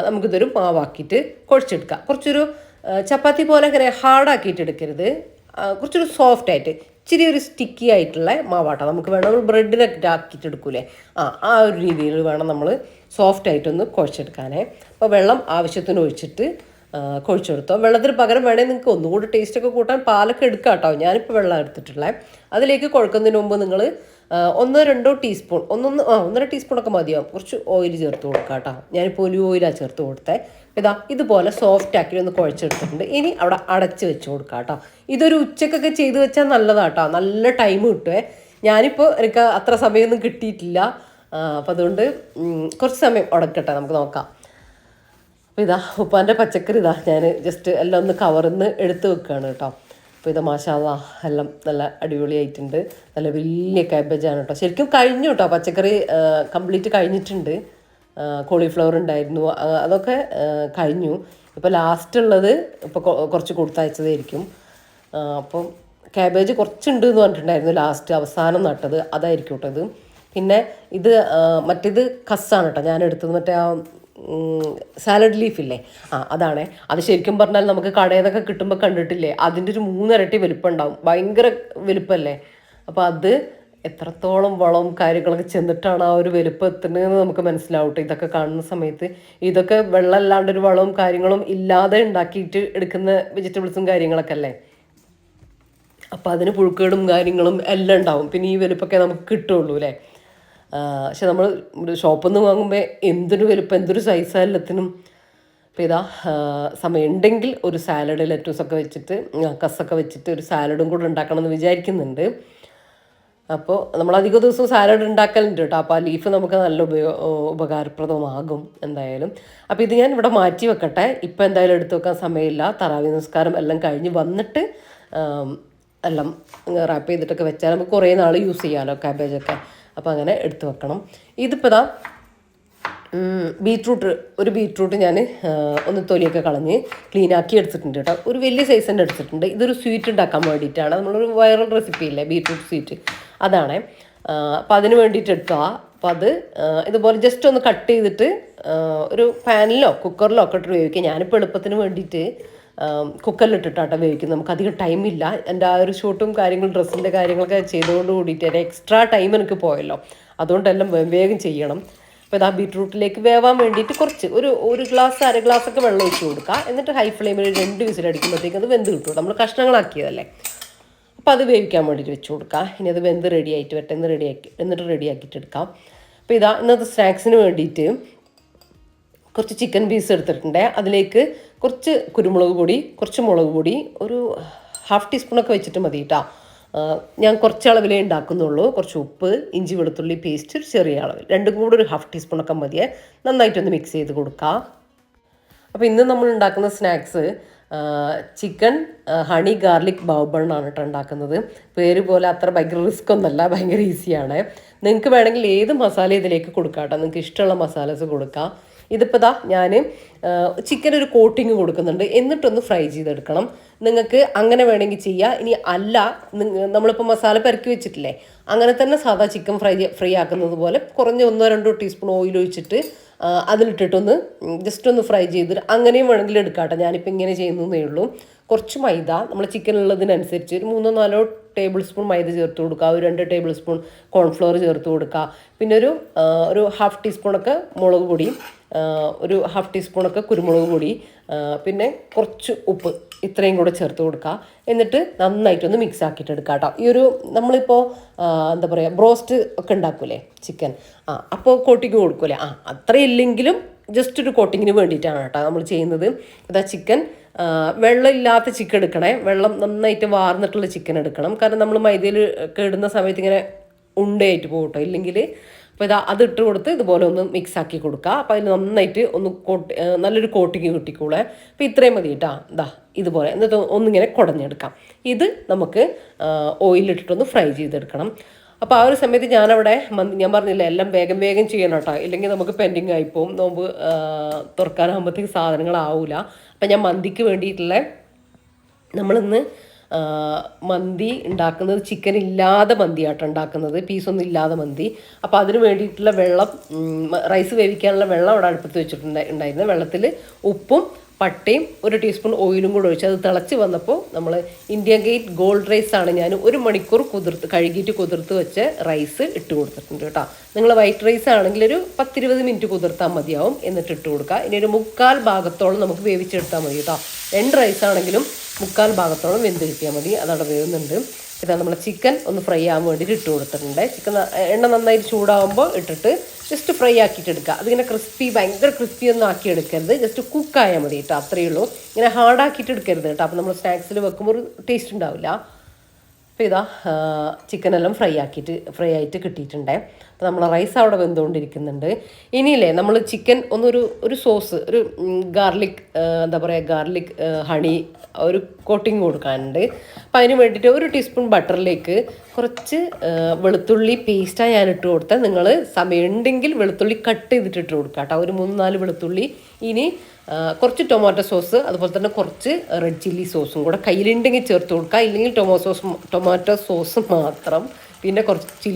നമുക്കിതൊരു മാവാക്കിയിട്ട് കുഴച്ചെടുക്കുക. കുറച്ചൊരു ചപ്പാത്തി പോലെ ഇങ്ങനെ ഹാർഡാക്കിയിട്ട് എടുക്കരുത്, കുറച്ചൊരു സോഫ്റ്റായിട്ട്, ഇച്ചിരി ഒരു സ്റ്റിക്കി ആയിട്ടുള്ള മാവാട്ടോ. നമുക്ക് വേണം നമ്മൾ ബ്രെഡിനൊക്കെ ആക്കിയിട്ട് എടുക്കൂലേ, ആ ഒരു രീതിയിൽ വേണം നമ്മൾ സോഫ്റ്റായിട്ടൊന്ന് കുഴച്ചെടുക്കാനേ. അപ്പോൾ വെള്ളം ആവശ്യത്തിന് ഒഴിച്ചിട്ട് കുഴച്ചെടുത്തോ. വെള്ളത്തിന് പകരം വേണമെങ്കിൽ നിങ്ങൾക്ക് ഒന്നുകൂടി ടേസ്റ്റൊക്കെ കൂട്ടാൻ പാലൊക്കെ എടുക്കാം കേട്ടോ. ഞാനിപ്പോൾ വെള്ളം എടുത്തിട്ടുള്ളത്. അതിലേക്ക് കുഴക്കുന്നതിന് മുമ്പ് നിങ്ങൾ 1-2 ടീസ്പൂൺ 1.5 ടീസ്പൂണൊക്കെ മതിയാവും, കുറച്ച് ഓയിൽ ചേർത്ത് കൊടുക്കുക കേട്ടോ. ഞാനിപ്പോൾ ഒലിവ് ഓയിലാണ് ചേർത്ത് കൊടുത്തത്. ഇതുപോലെ സോഫ്റ്റ് ആക്കി ഒന്ന് കുഴച്ചെടുത്തിട്ടുണ്ട്. ഇനി അവിടെ അടച്ച് വെച്ച് കൊടുക്കുക കേട്ടോ. ഇതൊരു ഉച്ചക്കൊക്കെ ചെയ്ത് വെച്ചാൽ നല്ലതാട്ടോ, നല്ല ടൈം കിട്ടുമേ. ഞാനിപ്പോൾ എനിക്ക് അത്ര സമയമൊന്നും കിട്ടിയിട്ടില്ല, അപ്പം അതുകൊണ്ട് കുറച്ച് സമയം ഉടക്കട്ടെ, നമുക്ക് നോക്കാം. അപ്പോൾ ഉപ്പാൻ്റെ പച്ചക്കറി ഞാൻ ജസ്റ്റ് എല്ലാം ഒന്ന് കവറിന്ന് എടുത്ത് വെക്കുകയാണ് കേട്ടോ. അപ്പോൾ മാഷാല്ലാ എല്ലാം നല്ല അടിപൊളിയായിട്ടുണ്ട്. നല്ല വലിയ കാബേജാണ് കേട്ടോ. ശരിക്കും കഴിഞ്ഞു കേട്ടോ, പച്ചക്കറി കംപ്ലീറ്റ് കഴിഞ്ഞിട്ടുണ്ട്. കോളിഫ്ലവർ ഉണ്ടായിരുന്നു, അതൊക്കെ കഴിഞ്ഞു. ഇപ്പോൾ ലാസ്റ്റ് ഉള്ളത് ഇപ്പോൾ കുറച്ച് കൊടുത്തയച്ചതായിരിക്കും. അപ്പം കാബേജ് കുറച്ചുണ്ട് എന്ന് പറഞ്ഞിട്ടുണ്ടായിരുന്നു, ലാസ്റ്റ് അവസാനം നട്ടത് അതായിരിക്കും കേട്ടോ ഇത്. പിന്നെ മറ്റേത് കസ്സാണ് കേട്ടോ ഞാൻ എടുത്തത്, മറ്റേ സാലഡ് ലീഫില്ലേ, അതാണേ. അത് ശരിക്കും പറഞ്ഞാൽ നമുക്ക് കടയിൽ നിന്നൊക്കെ കിട്ടുമ്പോൾ കണ്ടിട്ടില്ലേ, അതിൻ്റെ ഒരു 3 ഇരട്ടി വലുപ്പം ഉണ്ടാവും, ഭയങ്കര വലുപ്പമല്ലേ. അപ്പോൾ അത് എത്രത്തോളം വളവും കാര്യങ്ങളൊക്കെ ചെന്നിട്ടാണ് ആ ഒരു വലുപ്പം എത്തുന്നതെന്ന് നമുക്ക് മനസ്സിലാവട്ടെ. ഇതൊക്കെ കാണുന്ന സമയത്ത് ഇതൊക്കെ വെള്ളമല്ലാണ്ടൊരു വളവും കാര്യങ്ങളും ഇല്ലാതെ ഉണ്ടാക്കിയിട്ട് എടുക്കുന്ന വെജിറ്റബിൾസും കാര്യങ്ങളൊക്കെ അല്ലേ. അപ്പോൾ അതിന് പുഴുക്കേടും കാര്യങ്ങളും എല്ലാം ഉണ്ടാവും. പിന്നെ ഈ വലുപ്പമൊക്കെ നമുക്ക് കിട്ടുള്ളൂ അല്ലേ. പക്ഷെ നമ്മൾ ഷോപ്പിൽ നിന്ന് വാങ്ങുമ്പോൾ എന്തൊരു വലുപ്പം, എന്തൊരു സൈസാ എല്ലാത്തിനും. അപ്പോൾ സമയം ഉണ്ടെങ്കിൽ ഒരു സാലഡ് ലെറ്റൂസൊക്കെ വെച്ചിട്ട് കസ്സൊക്കെ വെച്ചിട്ട് ഒരു സാലഡും കൂടെ ഉണ്ടാക്കണമെന്ന് വിചാരിക്കുന്നുണ്ട്. അപ്പോൾ നമ്മൾ അധിക ദിവസവും സാലഡ് ഉണ്ടാക്കലുണ്ട് കേട്ടോ. അപ്പോൾ ആ ലീഫ് നമുക്ക് നല്ല ഉപകാരപ്രദമാകും എന്തായാലും. അപ്പോൾ ഇത് ഞാൻ ഇവിടെ മാറ്റി വെക്കട്ടെ, ഇപ്പം എന്തായാലും എടുത്തു വെക്കാൻ സമയമില്ല. തറാവി നമസ്കാരം എല്ലാം കഴിഞ്ഞ് വന്നിട്ട് എല്ലാം റാപ്പ് ചെയ്തിട്ടൊക്കെ വെച്ചാൽ നമുക്ക് കുറേ നാൾ യൂസ് ചെയ്യാമല്ലോ കാബേജൊക്കെ. അപ്പോൾ അങ്ങനെ എടുത്തു വെക്കണം. ഇതിപ്പോൾ ഒരു ബീട്രൂട്ട് ഞാൻ ഒന്ന് തൊലിയൊക്കെ കളഞ്ഞ് ക്ലീനാക്കി എടുത്തിട്ടുണ്ട് കേട്ടോ. ഒരു വലിയ സൈസ് തന്നെ എടുത്തിട്ടുണ്ട്. ഇതൊരു സ്വീറ്റ് ഉണ്ടാക്കാൻ വേണ്ടിയിട്ടാണ്, നമ്മളൊരു വൈറൽ റെസിപ്പി ഇല്ലേ ബീട്രൂട്ട് സ്വീറ്റ്, അതാണ്. അപ്പോൾ അതിന് വേണ്ടിയിട്ട് എടുക്കുക. അപ്പോൾ അത് ഇതുപോലെ ജസ്റ്റ് ഒന്ന് കട്ട് ചെയ്തിട്ട് ഒരു പാനിലോ കുക്കറിലോ ഒക്കെ ഇട്ട് വേവിക്കുക. ഞാനിപ്പോൾ എളുപ്പത്തിന് വേണ്ടിയിട്ട് കുക്കറിലിട്ടിട്ടാട്ടോ വേവിക്കുന്നത്, നമുക്ക് അധികം ടൈമില്ല. എൻ്റെ ആ ഒരു ഷൂട്ടും കാര്യങ്ങളും ഡ്രസ്സിൻ്റെ കാര്യങ്ങളൊക്കെ ചെയ്തുകൊണ്ട് കൂടിയിട്ട് എക്സ്ട്രാ ടൈം എനിക്ക് പോയല്ലോ, അതുകൊണ്ടെല്ലാം വേഗം ചെയ്യണം. അപ്പോൾ ഇതാ ബീട്രൂട്ടിലേക്ക് വേവാൻ വേണ്ടിയിട്ട് കുറച്ച് ഒരു ഗ്ലാസ് അര ഗ്ലാസ്സൊക്കെ വെള്ളം ഒഴിച്ച് കൊടുക്കുക. എന്നിട്ട് ഹൈ ഫ്ലെയിമിൽ 2 വിസിലടിക്കുമ്പോഴത്തേക്കും അത് വെന്ത് കിട്ടും. നമ്മൾ കഷ്ണങ്ങളാക്കിയതല്ലേ. അപ്പോൾ അത് വേവിക്കാൻ വേണ്ടിയിട്ട് വെച്ച് കൊടുക്കുക. ഇനി അത് വെന്ത് റെഡിയായിട്ട് വരട്ടെ, എന്നിട്ട് റെഡിയാക്കിയിട്ട് എടുക്കാം. അപ്പോൾ ഇതാ ഇന്നത്തെ സ്നാക്സിന് വേണ്ടിയിട്ട് കുറച്ച് ചിക്കൻ പീസ് എടുത്തിട്ടുണ്ട്. അതിലേക്ക് കുറച്ച് കുരുമുളക് പൊടി, കുറച്ച് മുളക് പൊടി, ഒരു ½ ടീസ്പൂണൊക്കെ വെച്ചിട്ട് മതി കേട്ടോ. ഞാൻ കുറച്ച് അളവിലേ ഉണ്ടാക്കുന്നുള്ളൂ. കുറച്ച് ഉപ്പ്, ഇഞ്ചി വെളുത്തുള്ളി പേസ്റ്റ് ഒരു ചെറിയ അളവിൽ, രണ്ടും കൂടെ ഒരു ½ ടീസ്പൂണൊക്കെ മതിയേ. നന്നായിട്ടൊന്ന് മിക്സ് ചെയ്ത് കൊടുക്കാം. അപ്പോൾ ഇന്ന് നമ്മൾ ഉണ്ടാക്കുന്ന സ്നാക്സ് ചിക്കൻ ഹണി ഗാർലിക് ബൗബണ്ണാണ് കേട്ടോ ഉണ്ടാക്കുന്നത്. പേര് പോലെ അത്ര ഭയങ്കര റിസ്ക് ഒന്നല്ല, ഭയങ്കര ഈസിയാണ്. നിങ്ങൾക്ക് വേണമെങ്കിൽ ഏത് മസാല ഇതിലേക്ക് കൊടുക്കാം കേട്ടോ, നിങ്ങൾക്ക് ഇഷ്ടമുള്ള മസാലസ് കൊടുക്കാം. ഇതിപ്പോൾ ദാ ഞാൻ ചിക്കൻ ഒരു കോട്ടിങ് കൊടുക്കുന്നുണ്ട്, എന്നിട്ടൊന്ന് ഫ്രൈ ചെയ്തെടുക്കണം. നിങ്ങൾക്ക് അങ്ങനെ വേണമെങ്കിൽ ചെയ്യുക. ഇനി അല്ല, നമ്മളിപ്പോൾ മസാല പെരക്കി വെച്ചിട്ടില്ലേ, അങ്ങനെ തന്നെ സാധാ ചിക്കൻ ഫ്രൈ ആക്കുന്നത് പോലെ കുറഞ്ഞ 1-2 ടീസ്പൂൺ ഓയിൽ ഒഴിച്ചിട്ട് അതിലിട്ടിട്ടൊന്ന് ജസ്റ്റ് ഒന്ന് ഫ്രൈ ചെയ്തിട്ട് അങ്ങനെയും വേണമെങ്കിൽ എടുക്കാട്ടെ. ഞാനിപ്പോൾ ഇങ്ങനെ ചെയ്യുന്നതേ ഉള്ളൂ. കുറച്ച് മൈദ, നമ്മൾ ചിക്കൻ ഉള്ളതിനനുസരിച്ച് ഒരു 3-4 ടേബിൾ സ്പൂൺ മൈദ ചേർത്ത് കൊടുക്കുക, ഒരു 2 ടേബിൾ സ്പൂൺ കോൺഫ്ലവർ ചേർത്ത് കൊടുക്കുക, പിന്നെ ഒരു ½ ടീസ്പൂണൊക്കെ മുളക് പൊടി, ഒരു ½ ടീസ്പൂണൊക്കെ കുരുമുളക് പൊടി, പിന്നെ കുറച്ച് ഉപ്പ്, ഇത്രയും കൂടെ ചേർത്ത് കൊടുക്കുക. എന്നിട്ട് നന്നായിട്ടൊന്ന് മിക്സ് ആക്കിയിട്ട് എടുക്കുക കേട്ടോ. നമ്മളിപ്പോൾ എന്താ പറയുക, ബ്രോസ്റ്റ് ഒക്കെ ഉണ്ടാക്കൂലേ ചിക്കൻ, അപ്പോൾ കോട്ടിങ് കൊടുക്കൂലേ, അത്രയില്ലെങ്കിലും ജസ്റ്റ് ഒരു കോട്ടിങ്ങിന് വേണ്ടിയിട്ടാണ് കേട്ടോ നമ്മൾ ചെയ്യുന്നത്. ഇതാ ചിക്കൻ വെള്ളമില്ലാത്ത ചിക്കൻ എടുക്കണേ, വെള്ളം നന്നായിട്ട് വാർന്നിട്ടുള്ള ചിക്കൻ എടുക്കണം. കാരണം നമ്മൾ മൈദയിൽ ഒക്കെ ഇടുന്ന സമയത്ത് ഇങ്ങനെ ഉണ്ടയായിട്ട് പോകും കേട്ടോ, ഇല്ലെങ്കിൽ. അപ്പോൾ അതിട്ട് കൊടുത്ത് ഇതുപോലെ ഒന്ന് മിക്സ് ആക്കി കൊടുക്കുക. അപ്പോൾ അതിന് നന്നായിട്ട് ഒന്ന് നല്ലൊരു കോട്ടിങ് കിട്ടിക്കോളെ. അപ്പോൾ ഇത്രയും മതി കേട്ടോ. ഇതുപോലെ എന്നിട്ട് ഒന്നിങ്ങനെ കുടഞ്ഞെടുക്കാം. ഇത് നമുക്ക് ഓയിലിട്ടിട്ടൊന്ന് ഫ്രൈ ചെയ്തെടുക്കണം. അപ്പോൾ ഒരു സമയത്ത് ഞാനവിടെ ഞാൻ പറഞ്ഞില്ല, എല്ലാം വേഗം വേഗം ചെയ്യണം കേട്ടോ, ഇല്ലെങ്കിൽ നമുക്ക് പെൻഡിങ് ആയിപ്പോവും. നോമ്പ് തുറക്കാനാകുമ്പോഴത്തേക്ക് സാധനങ്ങളാവില്ല. അപ്പം ഞാൻ മന്തിക്ക് വേണ്ടിയിട്ടുള്ള നമ്മളിന്ന് മന്തി ഉണ്ടാക്കുന്നത് ചിക്കൻ ഇല്ലാതെ മന്തിയാട്ടോ ഉണ്ടാക്കുന്നത്, പീസൊന്നും ഇല്ലാതെ മന്തി. അപ്പോൾ അതിന് വേണ്ടിയിട്ടുള്ള വെള്ളം, റൈസ് വേവിക്കാനുള്ള വെള്ളം അവിടെ അടുപ്പത്ത് വെച്ചിട്ടുണ്ടായിരുന്നു. വെള്ളത്തിൽ ഉപ്പും പട്ടയും 1 ടീസ്പൂൺ ഓയിലും കൂടെ ഒഴിച്ച് അത് തിളച്ച് വന്നപ്പോൾ നമ്മൾ ഇന്ത്യ ഗേറ്റ് ഗോൾഡ് റൈസാണ് ഞാൻ 1 മണിക്കൂർ കഴുകിയിട്ട് കുതിർത്ത് വെച്ച് റൈസ് ഇട്ട് കൊടുത്തിട്ടുണ്ട് കേട്ടോ. നിങ്ങൾ വൈറ്റ് റൈസ് ആണെങ്കിൽ ഒരു 10-20 മിനിറ്റ് കുതിർത്താൽ മതിയാവും. എന്നിട്ട് ഇട്ട് കൊടുക്കുക. ഇനി ഒരു 3/4 ഭാഗത്തോളം നമുക്ക് വേവിച്ചെടുത്താൽ മതി കേട്ടോ. 2 റൈസ് ആണെങ്കിലും 3/4 ഭാഗത്തോളം വെന്ത് കിട്ടിയാൽ മതി. അതവിടെ വേവുന്നുണ്ട്. ഇതാ നമ്മൾ ചിക്കൻ ഒന്ന് ഫ്രൈ ആകാൻ വേണ്ടിയിട്ട് ഇട്ട് കൊടുത്തിട്ടുണ്ട്. ചിക്കൻ എണ്ണ നന്നായിട്ട് ചൂടാകുമ്പോൾ ഇട്ടിട്ട് ജസ്റ്റ് ഫ്രൈ ആക്കിയിട്ട് എടുക്കുക. അതിങ്ങനെ ഭയങ്കര ക്രിസ്പി ഒന്നും ആക്കി എടുക്കരുത്, ജസ്റ്റ് കുക്കായാൽ മതി കേട്ടോ, അത്രയേ ഉള്ളൂ. ഇങ്ങനെ ഹാർഡാക്കിയിട്ട് എടുക്കരുത് കേട്ടോ, അപ്പോൾ നമ്മൾ സ്നാക്സിൽ വെക്കുമ്പോൾ ഒരു ടേസ്റ്റ് ഉണ്ടാവില്ല. അപ്പോൾ ഇതാ ചിക്കനെല്ലാം ഫ്രൈ ആയിട്ട് കിട്ടിയിട്ടുണ്ട്. അപ്പോൾ നമ്മൾ റൈസ് അവിടെ വെന്തുകൊണ്ടിരിക്കുന്നുണ്ട്. ഇനിയില്ലേ നമ്മൾ ചിക്കൻ ഒരു സോസ്, ഒരു ഗാർലിക് എന്താ പറയുക, ഗാർലിക് ഹണി ഒരു കോട്ടിങ് കൊടുക്കാനുണ്ട്. അപ്പോൾ അതിന് വേണ്ടിയിട്ട് 1 ടീസ്പൂൺ ബട്ടറിലേക്ക് കുറച്ച് വെളുത്തുള്ളി പേസ്റ്റാണ് ഞാൻ ഇട്ട് കൊടുത്തത്. നിങ്ങൾ സമയമുണ്ടെങ്കിൽ വെളുത്തുള്ളി കട്ട് ചെയ്തിട്ട് ഇട്ട് കൊടുക്കുക കേട്ടോ, ഒരു 3-4 വെളുത്തുള്ളി. ഇനി കുറച്ച് ടൊമാറ്റോ സോസ്, അതുപോലെ തന്നെ കുറച്ച് റെഡ് ചില്ലി സോസും കൂടെ കയ്യിലുണ്ടെങ്കിൽ ചേർത്ത് കൊടുക്കുക. ഇല്ലെങ്കിൽ ടൊമാറ്റോ സോസ് മാത്രം, പിന്നെ കുറച്ച്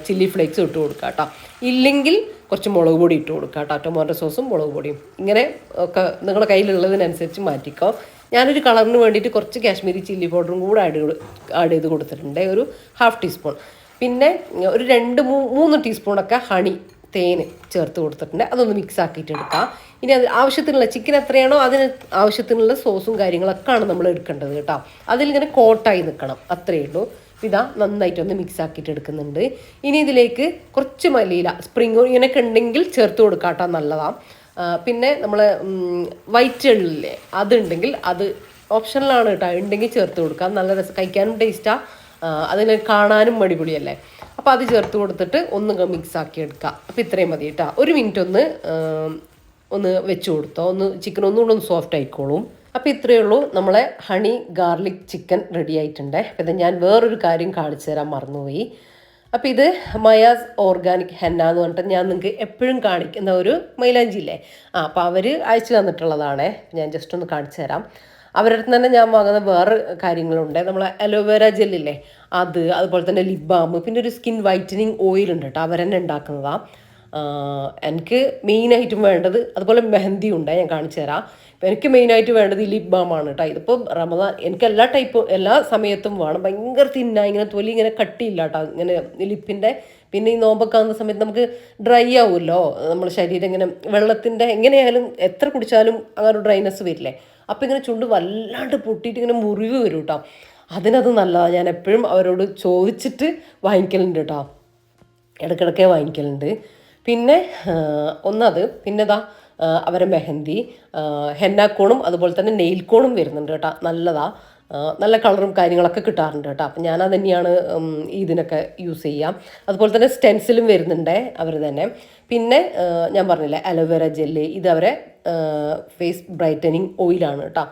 ചില്ലി ഫ്ലേക്സ് ഇട്ട് കൊടുക്കുക കേട്ടോ. ഇല്ലെങ്കിൽ കുറച്ച് മുളക് പൊടി ഇട്ട് കൊടുക്കുക കേട്ടോ. ടൊമാറ്റോ സോസും മുളക് പൊടിയും ഇങ്ങനെ ഒക്കെ നിങ്ങളുടെ കയ്യിലുള്ളതിനനുസരിച്ച് മാറ്റിക്കോ. ഞാനൊരു കളറിന് വേണ്ടിയിട്ട് കുറച്ച് കാശ്മീരി ചില്ലി പൗഡറും കൂടെ ആഡ് ചെയ്ത് കൊടുത്തിട്ടുണ്ട്, ഒരു ½ ടീസ്പൂൺ. പിന്നെ ഒരു 2-3 ടീസ്പൂണൊക്കെ തേന് ചേർത്ത് കൊടുത്തിട്ടുണ്ട്. അതൊന്ന് മിക്സ് ആക്കിയിട്ട് എടുക്കാം. ഇനി അത് ആവശ്യത്തിനുള്ള ചിക്കൻ എത്രയാണോ അതിന് ആവശ്യത്തിനുള്ള സോസും കാര്യങ്ങളൊക്കെയാണ് നമ്മൾ എടുക്കേണ്ടത് കേട്ടോ. അതിലിങ്ങനെ കോട്ടായി നിൽക്കണം, അത്രയേ ഉള്ളൂ. ഇതാ നന്നായിട്ടൊന്ന് മിക്സ് ആക്കിയിട്ട് എടുക്കുന്നുണ്ട്. ഇനി ഇതിലേക്ക് കുറച്ച് മല്ലിയില, സ്പ്രിംഗ് ഓണിയനൊക്കെ ഉണ്ടെങ്കിൽ ചേർത്ത് കൊടുക്കാം കേട്ടോ, നല്ലതാണ്. പിന്നെ നമ്മൾ വൈറ്റ് എള്ളില്ലേ, അതുണ്ടെങ്കിൽ അത് ഓപ്ഷനിലാണ് കേട്ടോ, ഉണ്ടെങ്കിൽ ചേർത്ത് കൊടുക്കാം. നല്ല രസം, കഴിക്കാനും ടേസ്റ്റാണ്, അതിന് കാണാനും അടിപൊളിയല്ലേ. അപ്പോൾ അത് ചേർത്ത് കൊടുത്തിട്ട് ഒന്ന് മിക്സ് ആക്കി എടുക്കുക. അപ്പോൾ ഇത്രയും മതി കേട്ടോ. 1 മിനിറ്റ് ഒന്ന് വെച്ച് കൊടുത്തോ, ചിക്കൻ ഒന്നുകൂടെ ഒന്ന് സോഫ്റ്റ് ആയിക്കോളും. അപ്പോൾ ഇത്രയേ ഉള്ളൂ, നമ്മളെ ഹണി ഗാർലിക് ചിക്കൻ റെഡി ആയിട്ടുണ്ട്. അപ്പോൾ ഇത് ഞാൻ വേറൊരു കാര്യം കാണിച്ചു തരാൻ മറന്നുപോയി. അപ്പോൾ ഇത് മയാസ് ഓർഗാനിക് ഹെന്ന എന്ന് പറഞ്ഞിട്ട് ഞാൻ നിങ്ങൾക്ക് എപ്പോഴും കാണിക്കുന്ന ഒരു മൈലാഞ്ചിയില്ലേ, അപ്പോൾ അവർ അയച്ചു തന്നിട്ടുള്ളതാണ്. ഞാൻ ജസ്റ്റ് ഒന്ന് കാണിച്ചു തരാം. അവരുടെ അടുത്ത് തന്നെ ഞാൻ വാങ്ങുന്ന വേറെ കാര്യങ്ങളുണ്ട്. നമ്മൾ അലോവേര ജെല്ലില്ലേ, അതുപോലെ തന്നെ ലിപ് ബാം, പിന്നെ ഒരു സ്കിൻ വൈറ്റനിങ് ഓയിൽ ഉണ്ട് കേട്ടോ, അവരെന്നെ ഉണ്ടാക്കുന്നതാണ്. എനിക്ക് മെയിനായിട്ടും വേണ്ടത്, അതുപോലെ മെഹന്തി ഉണ്ട്, ഞാൻ കാണിച്ചു തരാം. അപ്പോൾ എനിക്ക് മെയിനായിട്ട് വേണ്ടത് ഈ ലിപ് ബാമാണ് കേട്ടോ. ഇതിപ്പോൾ റമദാൻ, എനിക്ക് എല്ലാ സമയത്തും വേണം. ഭയങ്കര തിന്നായി, ഇങ്ങനെ തൊലി ഇങ്ങനെ കട്ടിയില്ല കേട്ടോ, ഇങ്ങനെ ലിപ്പിൻ്റെ പിന്നെ ഈ നോമ്പൊക്കെ ആകുന്ന സമയത്ത് നമുക്ക് ഡ്രൈ ആവുമല്ലോ, നമ്മുടെ ശരീരം ഇങ്ങനെ വെള്ളത്തിൻ്റെ എങ്ങനെയായാലും എത്ര കുടിച്ചാലും അങ്ങനെ ഒരു ഡ്രൈനെസ് വരില്ലേ. അപ്പോൾ ഇങ്ങനെ ചുണ്ട് വല്ലാണ്ട് പൊട്ടിയിട്ട് ഇങ്ങനെ മുറിവ് വരും കേട്ടോ. അതിനത് നല്ലതാണ്. ഞാൻ എപ്പോഴും അവരോട് ചോദിച്ചിട്ട് വാങ്ങിക്കലുണ്ട് കേട്ടോ, ഇടയ്ക്കിടയ്ക്ക് വാങ്ങിക്കലുണ്ട്. പിന്നെ ഒന്നത് പിന്നെതാ അവരെ മെഹന്തി ഹെന്നാക്കോണും അതുപോലെ തന്നെ നെയിൽ കോണും വരുന്നുണ്ട് കേട്ടോ. നല്ലതാ, നല്ല കളറും കാര്യങ്ങളൊക്കെ കിട്ടാറുണ്ട് കേട്ടോ. അപ്പം ഞാനത് തന്നെയാണ് ഇതിനൊക്കെ യൂസ് ചെയ്യാം. അതുപോലെ തന്നെ സ്റ്റെൻസിലും വരുന്നുണ്ട് അവർ തന്നെ. പിന്നെ ഞാൻ പറഞ്ഞില്ലേ അലോവേര ജെല്ല്, ഇത് അവരെ ഫേസ് ബ്രൈറ്റനിങ് ഓയിലാണ് കേട്ടോ.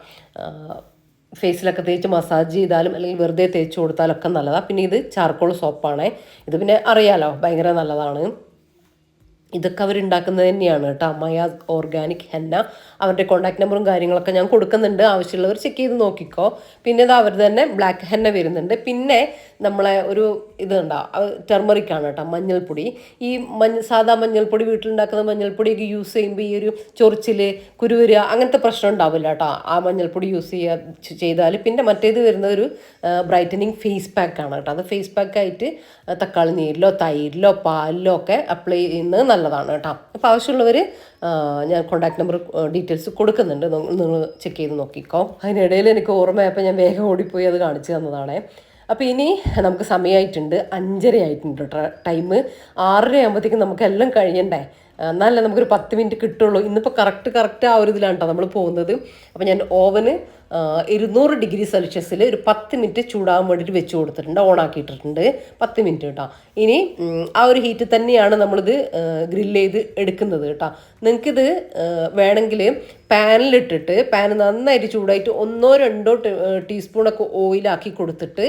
ഫേസിലൊക്കെ തേച്ച് മസാജ് ചെയ്താലും അല്ലെങ്കിൽ വെറുതെ തേച്ച് കൊടുത്താലൊക്കെ നല്ലതാണ്. പിന്നെ ഇത് ചാർക്കോൾ സോപ്പാണ്. ഇത് പിന്നെ അറിയാലോ ഭയങ്കര നല്ലതാണ്. ഇതൊക്കെ അവരുണ്ടാക്കുന്നത് തന്നെയാണ് കേട്ടോ. മയാസ് ഓർഗാനിക് ഹെന്ന. അവരുടെ കോൺടാക്ട് നമ്പറും കാര്യങ്ങളൊക്കെ ഞാൻ കൊടുക്കുന്നുണ്ട്, ആവശ്യമുള്ളവർ ചെക്ക് ചെയ്ത് നോക്കിക്കോ. പിന്നെ ഇത് അവർ തന്നെ ബ്ലാക്ക് ഹെന്ന വരുന്നുണ്ട്. പിന്നെ നമ്മളെ ഒരു ഇത് ഉണ്ടാവും, ടെർമറിക്കാണ് കേട്ടോ, മഞ്ഞൾപ്പൊടി. ഈ സാധാ മഞ്ഞൾപ്പൊടി, വീട്ടിലുണ്ടാക്കുന്ന മഞ്ഞൾപ്പൊടിയൊക്കെ യൂസ് ചെയ്യുമ്പോൾ ഈ ഒരു ചൊറിച്ചിൽ, കുരുവരുക അങ്ങനത്തെ പ്രശ്നം ഉണ്ടാവില്ല കേട്ടോ ആ മഞ്ഞൾപ്പൊടി യൂസ് ചെയ്താൽ. പിന്നെ മറ്റേത് വരുന്ന ഒരു ബ്രൈറ്റനിങ് ഫേസ് പാക്കാണ് കേട്ടോ. അത് ഫേസ് പാക്കായിട്ട് തക്കാളി നീരിലോ തൈരിലോ പാലിലോ ഒക്കെ അപ്ലൈ ചെയ്യുന്നത് നല്ലതാണ് കേട്ടോ. അപ്പോൾ ആവശ്യമുള്ളവർ ഞാൻ കോൺടാക്ട് നമ്പർ ഡീറ്റെയിൽസ് കൊടുക്കുന്നുണ്ട്, നിങ്ങൾ ചെക്ക് ചെയ്ത് നോക്കിക്കോ. അതിനിടയിൽ എനിക്ക് ഓർമ്മയായപ്പോൾ ഞാൻ വേഗം ഓടിപ്പോയി അത് കാണിച്ചു തന്നതാണേ. അപ്പോൾ ഇനി നമുക്ക് സമയമായിട്ടുണ്ട്, 5:30 ആയിട്ടുണ്ട് ടൈം. 6:30 ആകുമ്പോഴത്തേക്കും നമുക്ക് എല്ലാം കഴിയണ്ടേ, എന്നാലേ നമുക്കൊരു 10 മിനിറ്റ് കിട്ടുള്ളൂ. ഇന്നിപ്പോൾ കറക്റ്റ് ആ ഒരു ഇതിലാണ് കേട്ടോ നമ്മൾ പോകുന്നത്. അപ്പോൾ ഞാൻ ഓവന് 200 ഡിഗ്രി സെൽഷ്യസിൽ ഒരു 10 മിനിറ്റ് ചൂടാകാൻ വേണ്ടിയിട്ട് വെച്ച് കൊടുത്തിട്ടുണ്ട്, ഓണാക്കിയിട്ടിട്ടുണ്ട് 10 മിനിറ്റ് കേട്ടോ. ഇനി ആ ഒരു ഹീറ്റ് തന്നെയാണ് നമ്മളിത് ഗ്രില്ല് ചെയ്ത് എടുക്കുന്നത് കേട്ടോ. നിങ്ങൾക്കിത് വേണമെങ്കിൽ പാനിലിട്ടിട്ട് പാൻ നന്നായിട്ട് ചൂടായിട്ട് 1-2 ടീസ്പൂണൊക്കെ ഓയിലാക്കി കൊടുത്തിട്ട്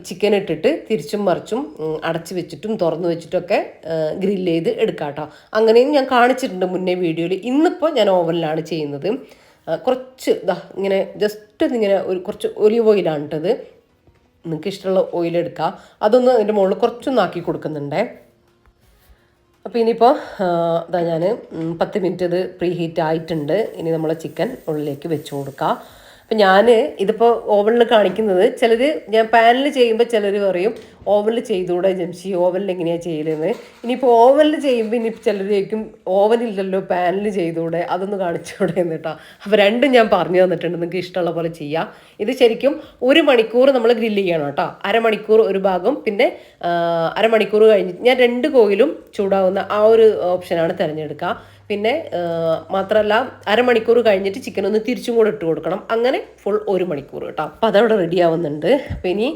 ചിക്കൻ ഇട്ടിട്ട് തിരിച്ചും മറിച്ചും അടച്ച് വെച്ചിട്ടും തുറന്ന് വെച്ചിട്ടൊക്കെ ഗ്രില്ല് ചെയ്ത് എടുക്കാം കേട്ടോ. അങ്ങനെയും ഞാൻ കാണിച്ചിട്ടുണ്ട് മുന്നേ വീഡിയോയിൽ. ഇന്നിപ്പോൾ ഞാൻ ഓവനിലാണ് ചെയ്യുന്നത്. കുറച്ച് ഇങ്ങനെ ജസ്റ്റ് ഇങ്ങനെ കുറച്ച് ഒലിവ് ഓയിലാണ് ഇട്ടത്. നിങ്ങൾക്ക് ഇഷ്ടമുള്ള ഓയിലെടുക്കുക. അതൊന്ന് അതിൻ്റെ മുകളിൽ കുറച്ചൊന്ന് ആക്കി കൊടുക്കുന്നുണ്ടേ. അപ്പോൾ ഇനിയിപ്പോൾ ഞാൻ 10 മിനിറ്റ് ഇത് പ്രീ ഹീറ്റ് ആയിട്ടുണ്ട്. ഇനി നമ്മൾ ചിക്കൻ ഉള്ളിലേക്ക് വെച്ച് കൊടുക്കുക. അപ്പം ഞാൻ ഇതിപ്പോൾ ഓവനിൽ കാണിക്കുന്നത്, ചിലർ ഞാൻ പാനിൽ ചെയ്യുമ്പോൾ ചിലർ പറയും ഓവനിൽ ചെയ്തുകൂടെ ജംഷി, ഓവനിൽ എങ്ങനെയാണ് ചെയ്യലെന്ന്. ഇനിയിപ്പോൾ ഓവനിൽ ചെയ്യുമ്പോൾ ഇനി ചിലർ ചോദിക്കും ഓവനില്ലല്ലോ പാനിൽ ചെയ്തുകൂടെ, അതൊന്ന് കാണിച്ചുകൂടെ എന്ന് കേട്ടോ. അപ്പോൾ രണ്ടും ഞാൻ പറഞ്ഞു തന്നിട്ടുണ്ട്, നിങ്ങൾക്ക് ഇഷ്ടമുള്ള പോലെ ചെയ്യാം. ഇത് ശരിക്കും 1 മണിക്കൂർ നമ്മൾ ഗ്രില്ല് ചെയ്യണം കേട്ടോ. അരമണിക്കൂർ ഒരു ഭാഗം, പിന്നെ അരമണിക്കൂർ കഴിഞ്ഞിട്ട് ഞാൻ 2 കോയിലും ചൂടാവുന്ന ആ ഒരു ഓപ്ഷനാണ് തിരഞ്ഞെടുക്കുക. പിന്നെ മാത്രമല്ല അരമണിക്കൂർ കഴിഞ്ഞിട്ട് ചിക്കൻ ഒന്ന് തിരിച്ചും കൂടെ ഇട്ട് കൊടുക്കണം. അങ്ങനെ ഫുൾ 1 മണിക്കൂർ കേട്ടോ. അപ്പോൾ അതവിടെ റെഡി ആവുന്നുണ്ട്. അപ്പോൾ ഇനി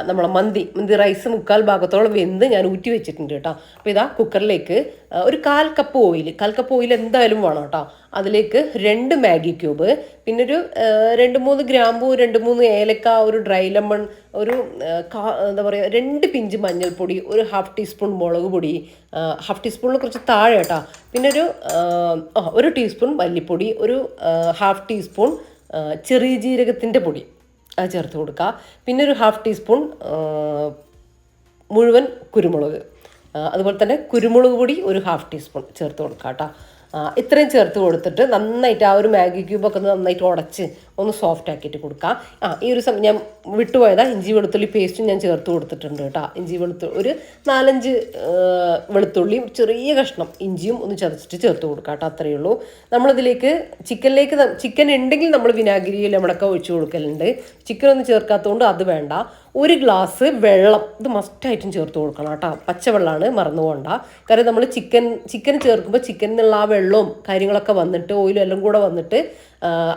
നമ്മളെ മന്തി റൈസ് 1/4 ഭാഗത്തോളം വെന്ത് ഞാൻ ഊറ്റി വെച്ചിട്ടുണ്ട് കേട്ടോ. അപ്പോൾ ഇതാ കുക്കറിലേക്ക് ഒരു 1/4 കപ്പ് ഓയിൽ എന്തായാലും വേണം കേട്ടോ. അതിലേക്ക് 2 മാഗി ക്യൂബ്, പിന്നെ ഒരു 2-3 ഗ്രാമ്പൂ, 2-3 ഏലക്ക, ഒരു ഡ്രൈ ലെമൺ, ഒരു എന്താ പറയുക 2 പിഞ്ച് മഞ്ഞൾപ്പൊടി, ഒരു 1/2 ടീസ്പൂൺ മുളക് പൊടി, 1/2 ടീസ്പൂണിൽ കുറച്ച് താഴെ കേട്ടോ. പിന്നെ ഒരു ടീസ്പൂൺ മല്ലിപ്പൊടി, ഒരു 1/2 ടീസ്പൂൺ ചെറിയ ജീരകത്തിൻ്റെ പൊടി അത് ചേർത്ത് കൊടുക്കുക. പിന്നെ ഒരു 1/2 ടീസ്പൂൺ മുഴുവൻ കുരുമുളക്, അതുപോലെ തന്നെ കുരുമുളക് പൊടി ഒരു 1/2 ടീസ്പൂൺ ചേർത്ത് കൊടുക്കുക കേട്ടോ. ഇത്രയും ചേർത്ത് കൊടുത്തിട്ട് നന്നായിട്ട് ആ ഒരു മാഗി ക്യൂബൊക്കെ ഒന്ന് നന്നായിട്ട് ഉടച്ച് ഒന്ന് സോഫ്റ്റ് ആക്കിയിട്ട് കൊടുക്കുക. ഈ ഒരു ഞാൻ വിട്ടുപോയതാ, ഇഞ്ചി വെളുത്തുള്ളി പേസ്റ്റും ഞാൻ ചേർത്ത് കൊടുത്തിട്ടുണ്ട് കേട്ടോ. ഇഞ്ചി ഒരു 4-5 വെളുത്തുള്ളിയും ചെറിയ കഷ്ണം ഇഞ്ചിയും ഒന്ന് ചതച്ചിട്ട് ചേർത്ത് കൊടുക്കുക കേട്ടോ. അത്രയേ ഉള്ളൂ. നമ്മളിതിലേക്ക് ചിക്കൻ ഉണ്ടെങ്കിൽ നമ്മൾ വിനാഗിരി ലെമണൊക്കെ ഒഴിച്ചു കൊടുക്കലുണ്ട്. ചിക്കൻ ഒന്നും ചേർക്കാത്തതുകൊണ്ട് അത് വേണ്ട. 1 ഗ്ലാസ് വെള്ളം ഇത് മസ്റ്റായിട്ടും ചേർത്ത് കൊടുക്കണം കേട്ടോ. പച്ചവെള്ളമാണ്, മറന്നു പോകണ്ട. കാരണം നമ്മൾ ചിക്കൻ ചേർക്കുമ്പോൾ ചിക്കനിലുള്ള ആ വെള്ളവും കാര്യങ്ങളൊക്കെ വന്നിട്ട് ഓയിലും എല്ലാം കൂടെ വന്നിട്ട്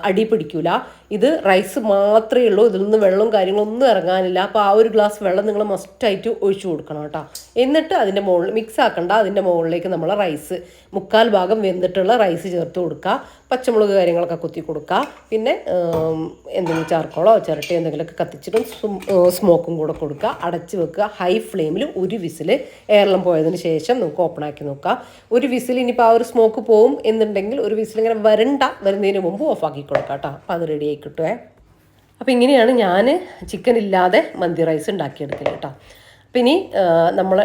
അടി പിടിക്കൂല. ഇത് റൈസ് മാത്രമേ ഉള്ളൂ, ഇതിൽ നിന്ന് വെള്ളവും കാര്യങ്ങളൊന്നും ഇറങ്ങാനില്ല. അപ്പോൾ ആ 1 ഗ്ലാസ് വെള്ളം നിങ്ങൾ മസ്റ്റായിട്ട് ഒഴിച്ചു കൊടുക്കണം കേട്ടോ. എന്നിട്ട് അതിൻ്റെ മുകളിൽ മിക്സ് ആക്കണ്ട, അതിൻ്റെ മുകളിലേക്ക് നമ്മൾ റൈസ് 1/4 ഭാഗം വെന്തിട്ടുള്ള റൈസ് ചേർത്ത് കൊടുക്കുക. പച്ചമുളക് കാര്യങ്ങളൊക്കെ കുത്തി കൊടുക്കുക. പിന്നെ എന്തെങ്കിലും ചാർക്കോളോ ചിരട്ടയോ എന്തെങ്കിലുമൊക്കെ കത്തിച്ചിട്ടും സ്മോക്കും കൂടെ കൊടുക്കുക. അടച്ച് വെക്കുക. ഹൈ ഫ്ലെയിമിൽ 1 വിസിൽ എയറെല്ലാം പോയതിന് ശേഷം നമുക്ക് ഓപ്പൺ ആക്കി നോക്കുക. 1 വിസിൽ ഇനിയിപ്പോൾ ആ ഒരു സ്മോക്ക് പോവും എന്നുണ്ടെങ്കിൽ 1 വിസിൽ ഇങ്ങനെ വരുന്നതിന് മുമ്പ് ഓഫാക്കി കൊടുക്കുക കേട്ടോ. അപ്പോൾ അത് റെഡി ആയി കിട്ടുമേ. അപ്പോൾ ഇങ്ങനെയാണ് ഞാൻ ചിക്കൻ ഇല്ലാതെ മന്തി റൈസ് ഉണ്ടാക്കിയെടുക്കുന്നത് കേട്ടോ. അപ്പം ഇനി നമ്മൾ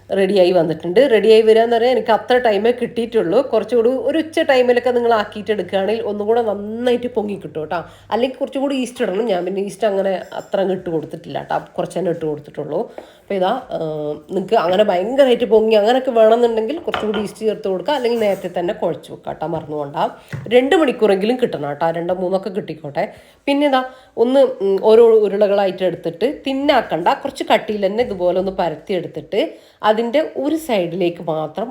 റെഡിയായി വന്നിട്ടുണ്ട്. റെഡിയായി വരിക എന്ന് പറഞ്ഞാൽ എനിക്ക് അത്ര ടൈമേ കിട്ടിയിട്ടുള്ളൂ. കുറച്ചുകൂടി ഒരു ഉച്ച ടൈമിലൊക്കെ നിങ്ങൾ ആക്കിയിട്ട് എടുക്കുകയാണെങ്കിൽ ഒന്നും കൂടെ നന്നായിട്ട് പൊങ്ങി കിട്ടും കേട്ടോ. അല്ലെങ്കിൽ കുറച്ചും കൂടി ഈസ്റ്റ് ഇടണം. ഞാൻ പിന്നെ ഈസ്റ്റ് അങ്ങനെ അത്ര അങ്ങ് ഇട്ട് കൊടുത്തിട്ടില്ല കേട്ടോ, കുറച്ച് തന്നെ ഇട്ട് കൊടുത്തിട്ടുള്ളൂ. അപ്പോൾ ഇതാ നിങ്ങൾക്ക് അങ്ങനെ ഭയങ്കരമായിട്ട് പൊങ്ങി അങ്ങനെയൊക്കെ വേണമെന്നുണ്ടെങ്കിൽ കുറച്ചുകൂടി ഈസ്റ്റ് ചേർത്ത് കൊടുക്കുക, അല്ലെങ്കിൽ നേരത്തെ തന്നെ കുഴച്ച് വെക്കുക കേട്ടോ, മറന്നു കൊണ്ടാ. 2 മണിക്കൂറെങ്കിലും കിട്ടണം കേട്ടോ, 2 3 കിട്ടിക്കോട്ടെ. പിന്നെ ഇതാ ഒന്ന് ഓരോ ഉരുളകളായിട്ട് എടുത്തിട്ട് തിന്നാക്കണ്ട, കുറച്ച് കട്ടിയിൽ തന്നെ ഇതുപോലെ ഒന്ന് പരത്തി എടുത്തിട്ട് അതിൻ്റെ ഒരു സൈഡിലേക്ക് മാത്രം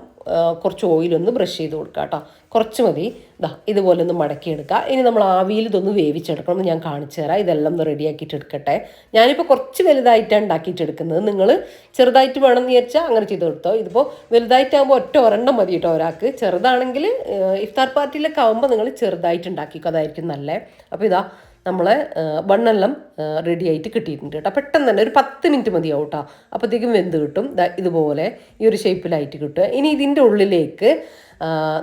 കുറച്ച് ഓയിലൊന്ന് ബ്രഷ് ചെയ്ത് കൊടുക്കുക കേട്ടോ, കുറച്ച് മതി. ഇതാ ഇതുപോലെ ഒന്ന് മടക്കിയെടുക്കുക. ഇനി നമ്മൾ ആവിയിൽ ഇതൊന്ന് വേവിച്ചെടുക്കണം എന്ന് ഞാൻ കാണിച്ചു തരാം. ഇതെല്ലാം ഒന്ന് റെഡിയാക്കിയിട്ട് എടുക്കട്ടെ. ഞാനിപ്പോൾ കുറച്ച് വലുതായിട്ടാണ് ഉണ്ടാക്കിയിട്ടെടുക്കുന്നത്. നിങ്ങൾ ചെറുതായിട്ട് വേണമെന്ന് വിചാരിച്ചാൽ അങ്ങനെ ചെയ്ത് കൊടുത്തോ. ഇതിപ്പോൾ വലുതായിട്ടാകുമ്പോൾ ഒരെണ്ണം മതി കേട്ടോ ഒരാൾക്ക്. ചെറുതാണെങ്കിൽ ഇഫ്താർ പാർട്ടിയിലൊക്കെ ആകുമ്പോൾ നിങ്ങൾ ചെറുതായിട്ട് ഉണ്ടാക്കിക്കോ, അതായിരിക്കും നല്ലത്. അപ്പോൾ ഇതാ നമ്മളെ ബണ്ണെല്ലാം റെഡി ആയിട്ട് കിട്ടിയിട്ടുണ്ട് കേട്ടോ. പെട്ടെന്ന് തന്നെ ഒരു 10 മിനിറ്റ് മതിയാവും കേട്ടോ, അപ്പോഴത്തേക്കും വെന്ത് കിട്ടും. ഇതുപോലെ ഈ ഒരു ഷേപ്പിലായിട്ട് കിട്ടുക. ഇനി ഇതിൻ്റെ ഉള്ളിലേക്ക്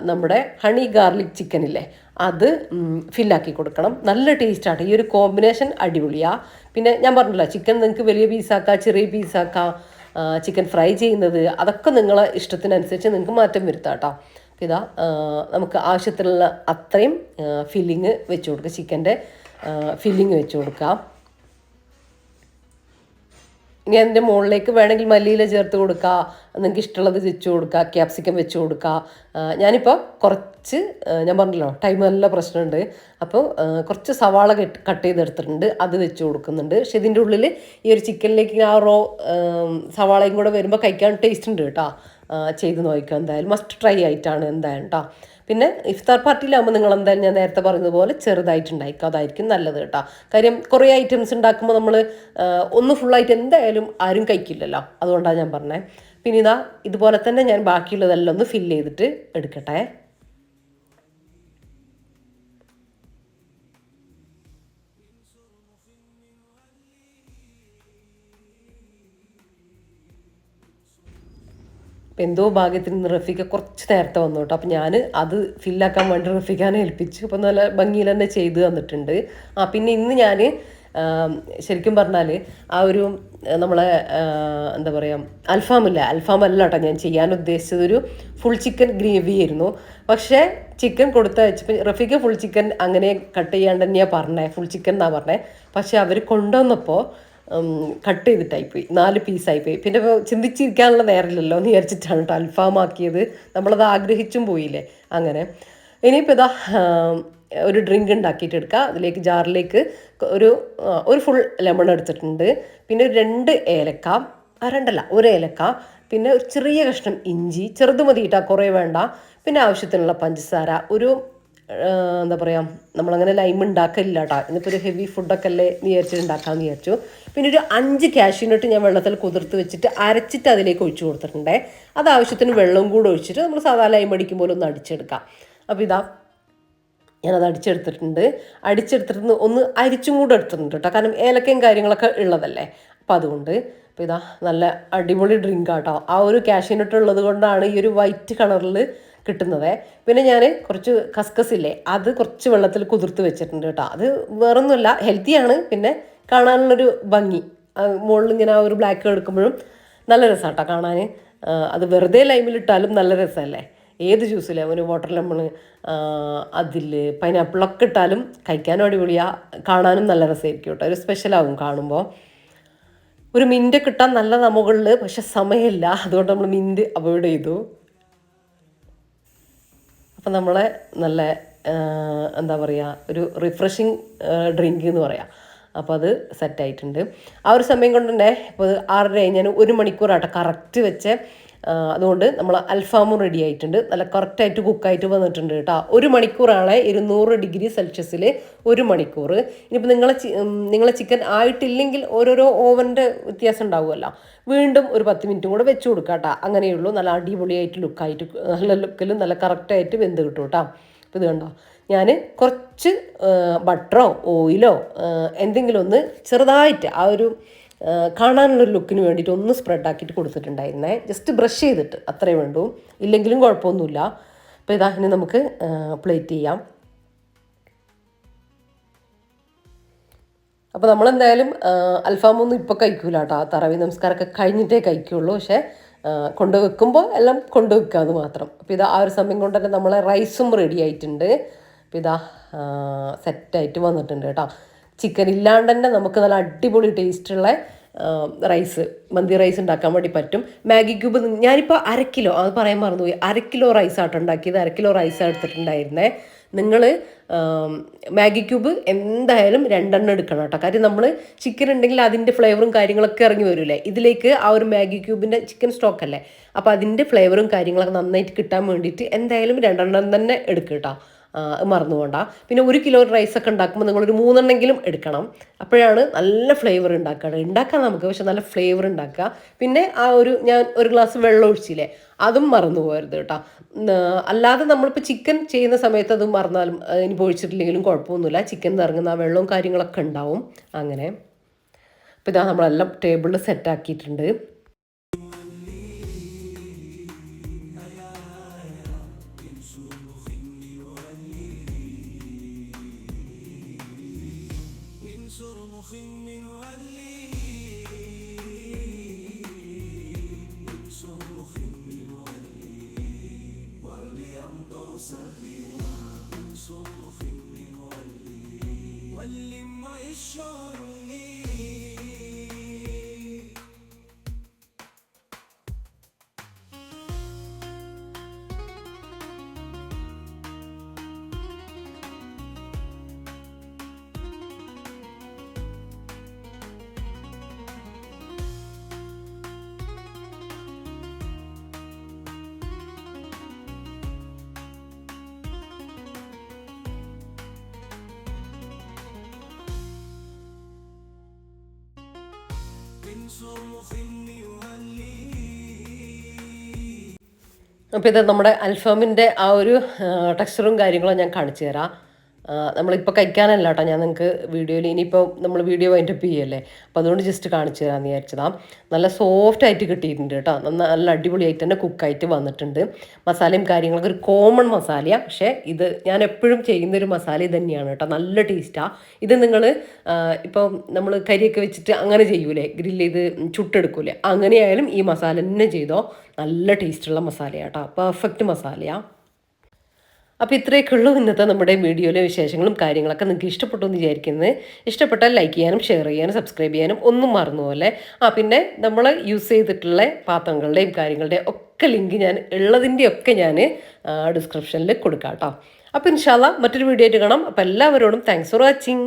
നമ്മുടെ ഹണി ഗാർലിക് ചിക്കനില്ലേ അത് ഫില്ലാക്കി കൊടുക്കണം. നല്ല ടേസ്റ്റാണ്, ഈ ഒരു കോമ്പിനേഷൻ അടിപൊളിയാണ്. പിന്നെ ഞാൻ പറഞ്ഞില്ല, ചിക്കൻ നിങ്ങൾക്ക് വലിയ പീസാക്കാം, ചെറിയ പീസാക്കാം, ചിക്കൻ ഫ്രൈ ചെയ്യുന്നത് അതൊക്കെ നിങ്ങളെ ഇഷ്ടത്തിനനുസരിച്ച് നിങ്ങൾക്ക് മാറ്റം വരുത്താം കേട്ടോ. ഇതാ നമുക്ക് ആവശ്യത്തിനുള്ള അത്രയും ഫില്ലിങ് വെച്ച് കൊടുക്കുക, ചിക്കൻ്റെ ഫില്ലിങ് വെച്ച് കൊടുക്കാം. ഇനി അതിൻ്റെ മുകളിലേക്ക് വേണമെങ്കിൽ മല്ലിയില ചേർത്ത് കൊടുക്കുക, നിങ്ങൾക്ക് ഇഷ്ടമുള്ളത് വെച്ച് കൊടുക്കുക, ക്യാപ്സിക്കം വെച്ച് കൊടുക്കുക. ഞാനിപ്പോൾ കുറച്ച് ഞാൻ പറഞ്ഞല്ലോ ടൈം നല്ല പ്രശ്നമുണ്ട്, അപ്പോൾ കുറച്ച് സവാള കട്ട് ചെയ്തെടുത്തിട്ടുണ്ട്, അത് വെച്ച് കൊടുക്കുന്നുണ്ട്. പക്ഷെ ഇതിൻ്റെ ഉള്ളിൽ ഈ ഒരു ചിക്കനിലേക്ക് ആ റോ സവാളയും കൂടെ വരുമ്പോൾ കഴിക്കാൻ ടേസ്റ്റ് ഉണ്ട് കേട്ടോ. ചെയ്ത് നോക്കുക, എന്തായാലും മസ്റ്റ് ട്രൈ ആയിട്ടാണ് എന്തായാലും കേട്ടോ. പിന്നെ ഇഫ്താർ പാർട്ടിയിലാകുമ്പോൾ നിങ്ങൾ എന്തായാലും ഞാൻ നേരത്തെ പറഞ്ഞതുപോലെ ചെറുതായിട്ട് ഉണ്ടാക്കുക, അതായിരിക്കും നല്ലത് കേട്ടോ. കാര്യം കുറേ ഐറ്റംസ് ഉണ്ടാക്കുമ്പോൾ നമ്മൾ ഒന്ന് ഫുള്ളായിട്ട് എന്തായാലും ആരും കഴിക്കില്ലല്ലോ, അതുകൊണ്ടാണ് ഞാൻ പറഞ്ഞത്. പിന്നെ ഇതാ ഇതുപോലെ തന്നെ ഞാൻ ബാക്കിയുള്ളതെല്ലാം ഒന്ന് ഫില്ല് ചെയ്തിട്ട് എടുക്കട്ടെ. അപ്പോൾ എന്തോ ഭാഗ്യത്തിന് ഇന്ന് റഫീഖ കുറച്ച് നേരത്തെ വന്നു കേട്ടോ. അപ്പോൾ ഞാൻ അത് ഫില്ലാക്കാൻ വേണ്ടി റഫീഖാനെ ഏൽപ്പിച്ചു. അപ്പോൾ നല്ല ഭംഗിയിൽ തന്നെ ചെയ്ത് തന്നിട്ടുണ്ട്. പിന്നെ ഇന്ന് ഞാൻ ശരിക്കും പറഞ്ഞാൽ ആ ഒരു നമ്മളെ എന്താ പറയുക അൽഫാമല്ല കേട്ടോ ഞാൻ ചെയ്യാൻ ഉദ്ദേശിച്ചത്, ഒരു ഫുൾ ചിക്കൻ ഗ്രേവി ആയിരുന്നു. പക്ഷേ ചിക്കൻ കൊടുത്തയച്ചപ്പോൾ റഫീഖ ഫുൾ ചിക്കൻ അങ്ങനെ കട്ട് ചെയ്യാണ്ട് തന്നെയാണ് പറഞ്ഞത്, ഫുൾ ചിക്കൻ എന്നാണ് പറഞ്ഞത്. പക്ഷേ അവർ കൊണ്ടുവന്നപ്പോൾ കട്ട് ചെയ്തിട്ടായിപ്പോയി, 4 പീസായിപ്പോയി. പിന്നെ ചിന്തിച്ചിരിക്കാനുള്ള നേരമില്ലല്ലോ എന്ന് വിചാരിച്ചിട്ടാണ് കേട്ടോ അൽഫാമാക്കിയത്. നമ്മളത് ആഗ്രഹിച്ചും പോയില്ലേ അങ്ങനെ. ഇനിയിപ്പോൾ ഇതാ ഒരു ഡ്രിങ്ക് ഉണ്ടാക്കിയിട്ട് എടുക്കുക. അതിലേക്ക് ജാറിലേക്ക് ഒരു ഫുൾ ലെമൺ എടുത്തിട്ടുണ്ട്. പിന്നെ 2 ഏലക്ക, 1 ഏലക്ക, പിന്നെ ഒരു ചെറിയ കഷ്ണം ഇഞ്ചി, ചെറുത് മതി കേട്ടോ, കുറേ വേണ്ട. പിന്നെ ആവശ്യത്തിനുള്ള പഞ്ചസാര, എന്താ പറയുക, നമ്മളങ്ങനെ ലൈം ഉണ്ടാക്കില്ല കേട്ടോ, ഇന്നിപ്പോൾ ഒരു ഹെവി ഫുഡൊക്കെ അല്ലേ വിചാരിച്ചിട്ട് ഉണ്ടാക്കാമെന്ന് വിചാരിച്ചു. പിന്നെ ഒരു 5 കാഷ്യൂനട്ട് ഞാൻ വെള്ളത്തിൽ കുതിർത്ത് വെച്ചിട്ട് അരച്ചിട്ട് അതിലേക്ക് ഒഴിച്ചു കൊടുത്തിട്ടുണ്ടേ. അത് ആവശ്യത്തിന് വെള്ളം കൂടെ ഒഴിച്ചിട്ട് നമ്മൾ സാധാരണ ലൈം അടിക്കുമ്പോൾ ഒന്ന് അടിച്ചെടുക്കാം. അപ്പോൾ ഇതാ ഞാനത് അടിച്ചെടുത്തിട്ട് ഒന്ന് അരിച്ചും കൂടെ എടുത്തിട്ടുണ്ട് കേട്ടോ, കാരണം ഏലക്കയും കാര്യങ്ങളൊക്കെ ഉള്ളതല്ലേ. അപ്പോൾ അതുകൊണ്ട് അപ്പോൾ ഇതാ നല്ല അടിപൊളി ഡ്രിങ്ക് ആട്ടോ. ആ ഒരു കാഷ്യൂനട്ട് ഉള്ളത് കൊണ്ടാണ് ഈ ഒരു വൈറ്റ് കളറിൽ കിട്ടുന്നത്. പിന്നെ ഞാൻ കുറച്ച് കസ്കസില്ലേ അത് കുറച്ച് വെള്ളത്തിൽ കുതിർത്ത് വെച്ചിട്ടുണ്ട് കേട്ടോ. അത് വേറൊന്നുമല്ല, ഹെൽത്തിയാണ്, പിന്നെ കാണാനുള്ളൊരു ഭംഗി, മുകളിൽ ഇങ്ങനെ ആ ഒരു ബ്ലാക്ക് എടുക്കുമ്പോഴും നല്ല രസമാണ് കേട്ടോ കാണാൻ. അത് വെറുതെ ലൈമിലിട്ടാലും നല്ല രസമല്ലേ. ഏത് ജ്യൂസിലെ ഒരു വാട്ടർ ലെമൺ, അതിൽ പൈനാപ്പിളൊക്കെ ഇട്ടാലും കഴിക്കാനും അടിപൊളിയാണ്, കാണാനും നല്ല രസമായിരിക്കും കേട്ടോ. ഒരു സ്പെഷ്യലാവും കാണുമ്പോൾ. ഒരു മിൻറ്റ് കിട്ടാൻ നല്ലതാണ് മുകളിൽ, പക്ഷെ സമയമില്ല, അതുകൊണ്ട് നമ്മൾ മിൻറ്റ് അവോയ്ഡ് ചെയ്തു. അപ്പം നമ്മളെ നല്ല എന്താ പറയുക, ഒരു റിഫ്രഷിങ് ഡ്രിങ്ക് എന്ന് പറയാം. അപ്പോൾ അത് സെറ്റായിട്ടുണ്ട്. ആ ഒരു സമയം കൊണ്ട് തന്നെ ഇപ്പോൾ 6:30 ഞാൻ 1 മണിക്കൂറാട്ടോ കറക്റ്റ് വെച്ച്. അതുകൊണ്ട് നമ്മൾ അൽഫാമും റെഡി ആയിട്ടുണ്ട്, നല്ല കറക്റ്റായിട്ട് കുക്കായിട്ട് വന്നിട്ടുണ്ട് കേട്ടോ. 1 മണിക്കൂറാണ് 200 ഡിഗ്രി സെൽഷ്യസിൽ 1 മണിക്കൂർ. ഇനിയിപ്പോൾ നിങ്ങളെ ചിക്കൻ ആയിട്ടില്ലെങ്കിൽ ഓരോരോ ഓവൻ്റെ വ്യത്യാസം ഉണ്ടാവുമല്ലോ, വീണ്ടും ഒരു 10 മിനിറ്റും കൂടെ വെച്ച് കൊടുക്കാം കേട്ടോ. അങ്ങനെയുള്ളൂ, നല്ല അടിപൊളിയായിട്ട് ലുക്കായിട്ട്, നല്ല ലുക്കിലും നല്ല കറക്റ്റായിട്ട് വെന്ത് കിട്ടും കേട്ടോ. അപ്പോൾ ഇത് കണ്ടോ, ഞാൻ കുറച്ച് ബട്ടറോ ഓയിലോ എന്തെങ്കിലും ഒന്ന് ചെറുതായിട്ട് ആ ഒരു കാണാനുള്ളൊരു ലുക്കിന് വേണ്ടിയിട്ട് ഒന്ന് സ്പ്രെഡാക്കിയിട്ട് കൊടുത്തിട്ടുണ്ടായിരുന്നേ, ജസ്റ്റ് ബ്രഷ് ചെയ്തിട്ട്, അത്രേ വേണ്ടൂ, ഇല്ലെങ്കിലും കുഴപ്പമൊന്നുമില്ല. അപ്പോൾ ഇതാ ഇനി നമുക്ക് പ്ലേറ്റ് ചെയ്യാം. അപ്പോൾ നമ്മളെന്തായാലും അൽഫാമൊന്നും ഇപ്പോൾ കഴിക്കൂല കേട്ടോ, തറാവീഹ് നമസ്കാരമൊക്കെ കഴിഞ്ഞിട്ടേ കഴിക്കുള്ളൂ. പക്ഷേ കൊണ്ടുവെക്കുമ്പോൾ എല്ലാം കൊണ്ടുവെക്കുക അത് മാത്രം. അപ്പോൾ ഇതാ ആ ഒരു സമയം കൊണ്ട് തന്നെ നമ്മളെ റൈസും റെഡി ആയിട്ടുണ്ട്. അപ്പോൾ ഇതാ സെറ്റായിട്ട് വന്നിട്ടുണ്ട് കേട്ടോ. ചിക്കൻ ഇല്ലാണ്ട് തന്നെ നമുക്ക് നല്ല അടിപൊളി ടേസ്റ്റുള്ള റൈസ്, മന്തി റൈസ് ഉണ്ടാക്കാൻ വേണ്ടി പറ്റും. മാഗി ക്യൂബ് ഞാനിപ്പോൾ 1/2 കിലോ, അത് പറയാൻ മറന്നുപോയി, 1/2 കിലോ റൈസാട്ടോ ഉണ്ടാക്കിയത്. 1/2 കിലോ റൈസ് എടുത്തിട്ടുണ്ടായിരുന്നേ. നിങ്ങൾ മാഗി ക്യൂബ് എന്തായാലും 2 എടുക്കണം കേട്ടോ. കാര്യം നമ്മൾ ചിക്കൻ ഉണ്ടെങ്കിൽ അതിൻ്റെ ഫ്ലേവറും കാര്യങ്ങളൊക്കെ ഇറങ്ങി വരില്ലേ ഇതിലേക്ക്. ആ ഒരു മാഗി ക്യൂബിൻ്റെ ചിക്കൻ സ്റ്റോക്ക് അല്ലേ, അപ്പോൾ അതിൻ്റെ ഫ്ലേവറും കാര്യങ്ങളൊക്കെ നന്നായിട്ട് കിട്ടാൻ വേണ്ടിയിട്ട് എന്തായാലും 2 തന്നെ എടുക്കുക കേട്ടോ. മറന്നു പോകണ്ട. പിന്നെ 1 കിലോ റൈസൊക്കെ ഉണ്ടാക്കുമ്പോൾ നിങ്ങളൊരു 3 എടുക്കണം. അപ്പോഴാണ് നല്ല ഫ്ലേവർ ഉണ്ടാക്കാം നമുക്ക്, പക്ഷെ നല്ല ഫ്ലേവർ ഉണ്ടാക്കുക. പിന്നെ ആ ഒരു ഞാൻ 1 ഗ്ലാസ് വെള്ളം ഒഴിച്ചില്ലേ, അതും മറന്നു പോകരുത് കേട്ടോ. അല്ലാതെ നമ്മളിപ്പോൾ ചിക്കൻ ചെയ്യുന്ന സമയത്ത് അത് മറന്നാലും ഇനി ഒഴിച്ചിട്ടില്ലെങ്കിലും കുഴപ്പമൊന്നുമില്ല. ചിക്കൻ ഇറങ്ങുന്ന ആ വെള്ളവും കാര്യങ്ങളൊക്കെ ഉണ്ടാവും. അങ്ങനെ അപ്പോൾ ഇതാ നമ്മളെല്ലാം ടേബിളിൽ സെറ്റാക്കിയിട്ടുണ്ട്. അപ്പോൾ ഇത് നമ്മുടെ അൽഫാമിൻ്റെ ആ ഒരു ടെക്സ്ചറും കാര്യങ്ങളും ഞാൻ കാണിച്ചു തരാം. നമ്മളിപ്പോൾ കഴിക്കാനല്ല കേട്ടോ ഞാൻ നിങ്ങൾക്ക് വീഡിയോയിൽ, ഇനിയിപ്പോൾ നമ്മൾ വീഡിയോ വൈൻഡപ്പ് ചെയ്യല്ലേ, അപ്പോൾ അതുകൊണ്ട് ജസ്റ്റ് കാണിച്ചു തരാമെന്ന് വിചാരിച്ചതാണ്. നല്ല സോഫ്റ്റ് ആയിട്ട് കിട്ടിയിട്ടുണ്ട് കേട്ടോ. നല്ല അടിപൊളിയായിട്ട് തന്നെ കുക്കായിട്ട് വന്നിട്ടുണ്ട്. മസാലയും കാര്യങ്ങളൊക്കെ ഒരു കോമൺ മസാലയാണ്, പക്ഷേ ഇത് ഞാൻ എപ്പോഴും ചെയ്യുന്നൊരു മസാല ഇത് തന്നെയാണ് കേട്ടോ. നല്ല ടേസ്റ്റാണ് ഇത്. നിങ്ങൾ ഇപ്പോൾ നമ്മൾ കരിയൊക്കെ വെച്ചിട്ട് അങ്ങനെ ചെയ്യൂലേ, ഗ്രില്ല് ചെയ്ത് ചുട്ടെടുക്കൂലേ, അങ്ങനെയായാലും ഈ മസാല തന്നെ ചെയ്തോ. നല്ല ടേസ്റ്റുള്ള മസാലയാണ് കേട്ടോ, പെർഫെക്റ്റ് മസാലയാണ്. അപ്പോൾ ഇത്രയൊക്കെ ഉള്ളൂ ഇന്നത്തെ നമ്മുടെ വീഡിയോയിലെ വിശേഷങ്ങളും കാര്യങ്ങളൊക്കെ. നിങ്ങൾക്ക് ഇഷ്ടപ്പെട്ടു എന്ന് വിചാരിക്കുന്നത്. ഇഷ്ടപ്പെട്ടാൽ ലൈക്ക് ചെയ്യാനും ഷെയർ ചെയ്യാനും സബ്സ്ക്രൈബ് ചെയ്യാനും ഒന്നും മറന്നുപോലെ. പിന്നെ നമ്മൾ യൂസ് ചെയ്തിട്ടുള്ള പാത്രങ്ങളുടെയും കാര്യങ്ങളുടെയും ഒക്കെ ലിങ്ക് ഞാൻ ഉള്ളതിൻ്റെയൊക്കെ ഞാൻ ഡിസ്ക്രിപ്ഷനിൽ കൊടുക്കാം കേട്ടോ. അപ്പോൾ ഇൻഷാ അല്ലാഹ് മറ്റൊരു വീഡിയോ ആയിട്ട് കാണാം. അപ്പോൾ എല്ലാവരോടും താങ്ക്സ് ഫോർ വാച്ചിങ്.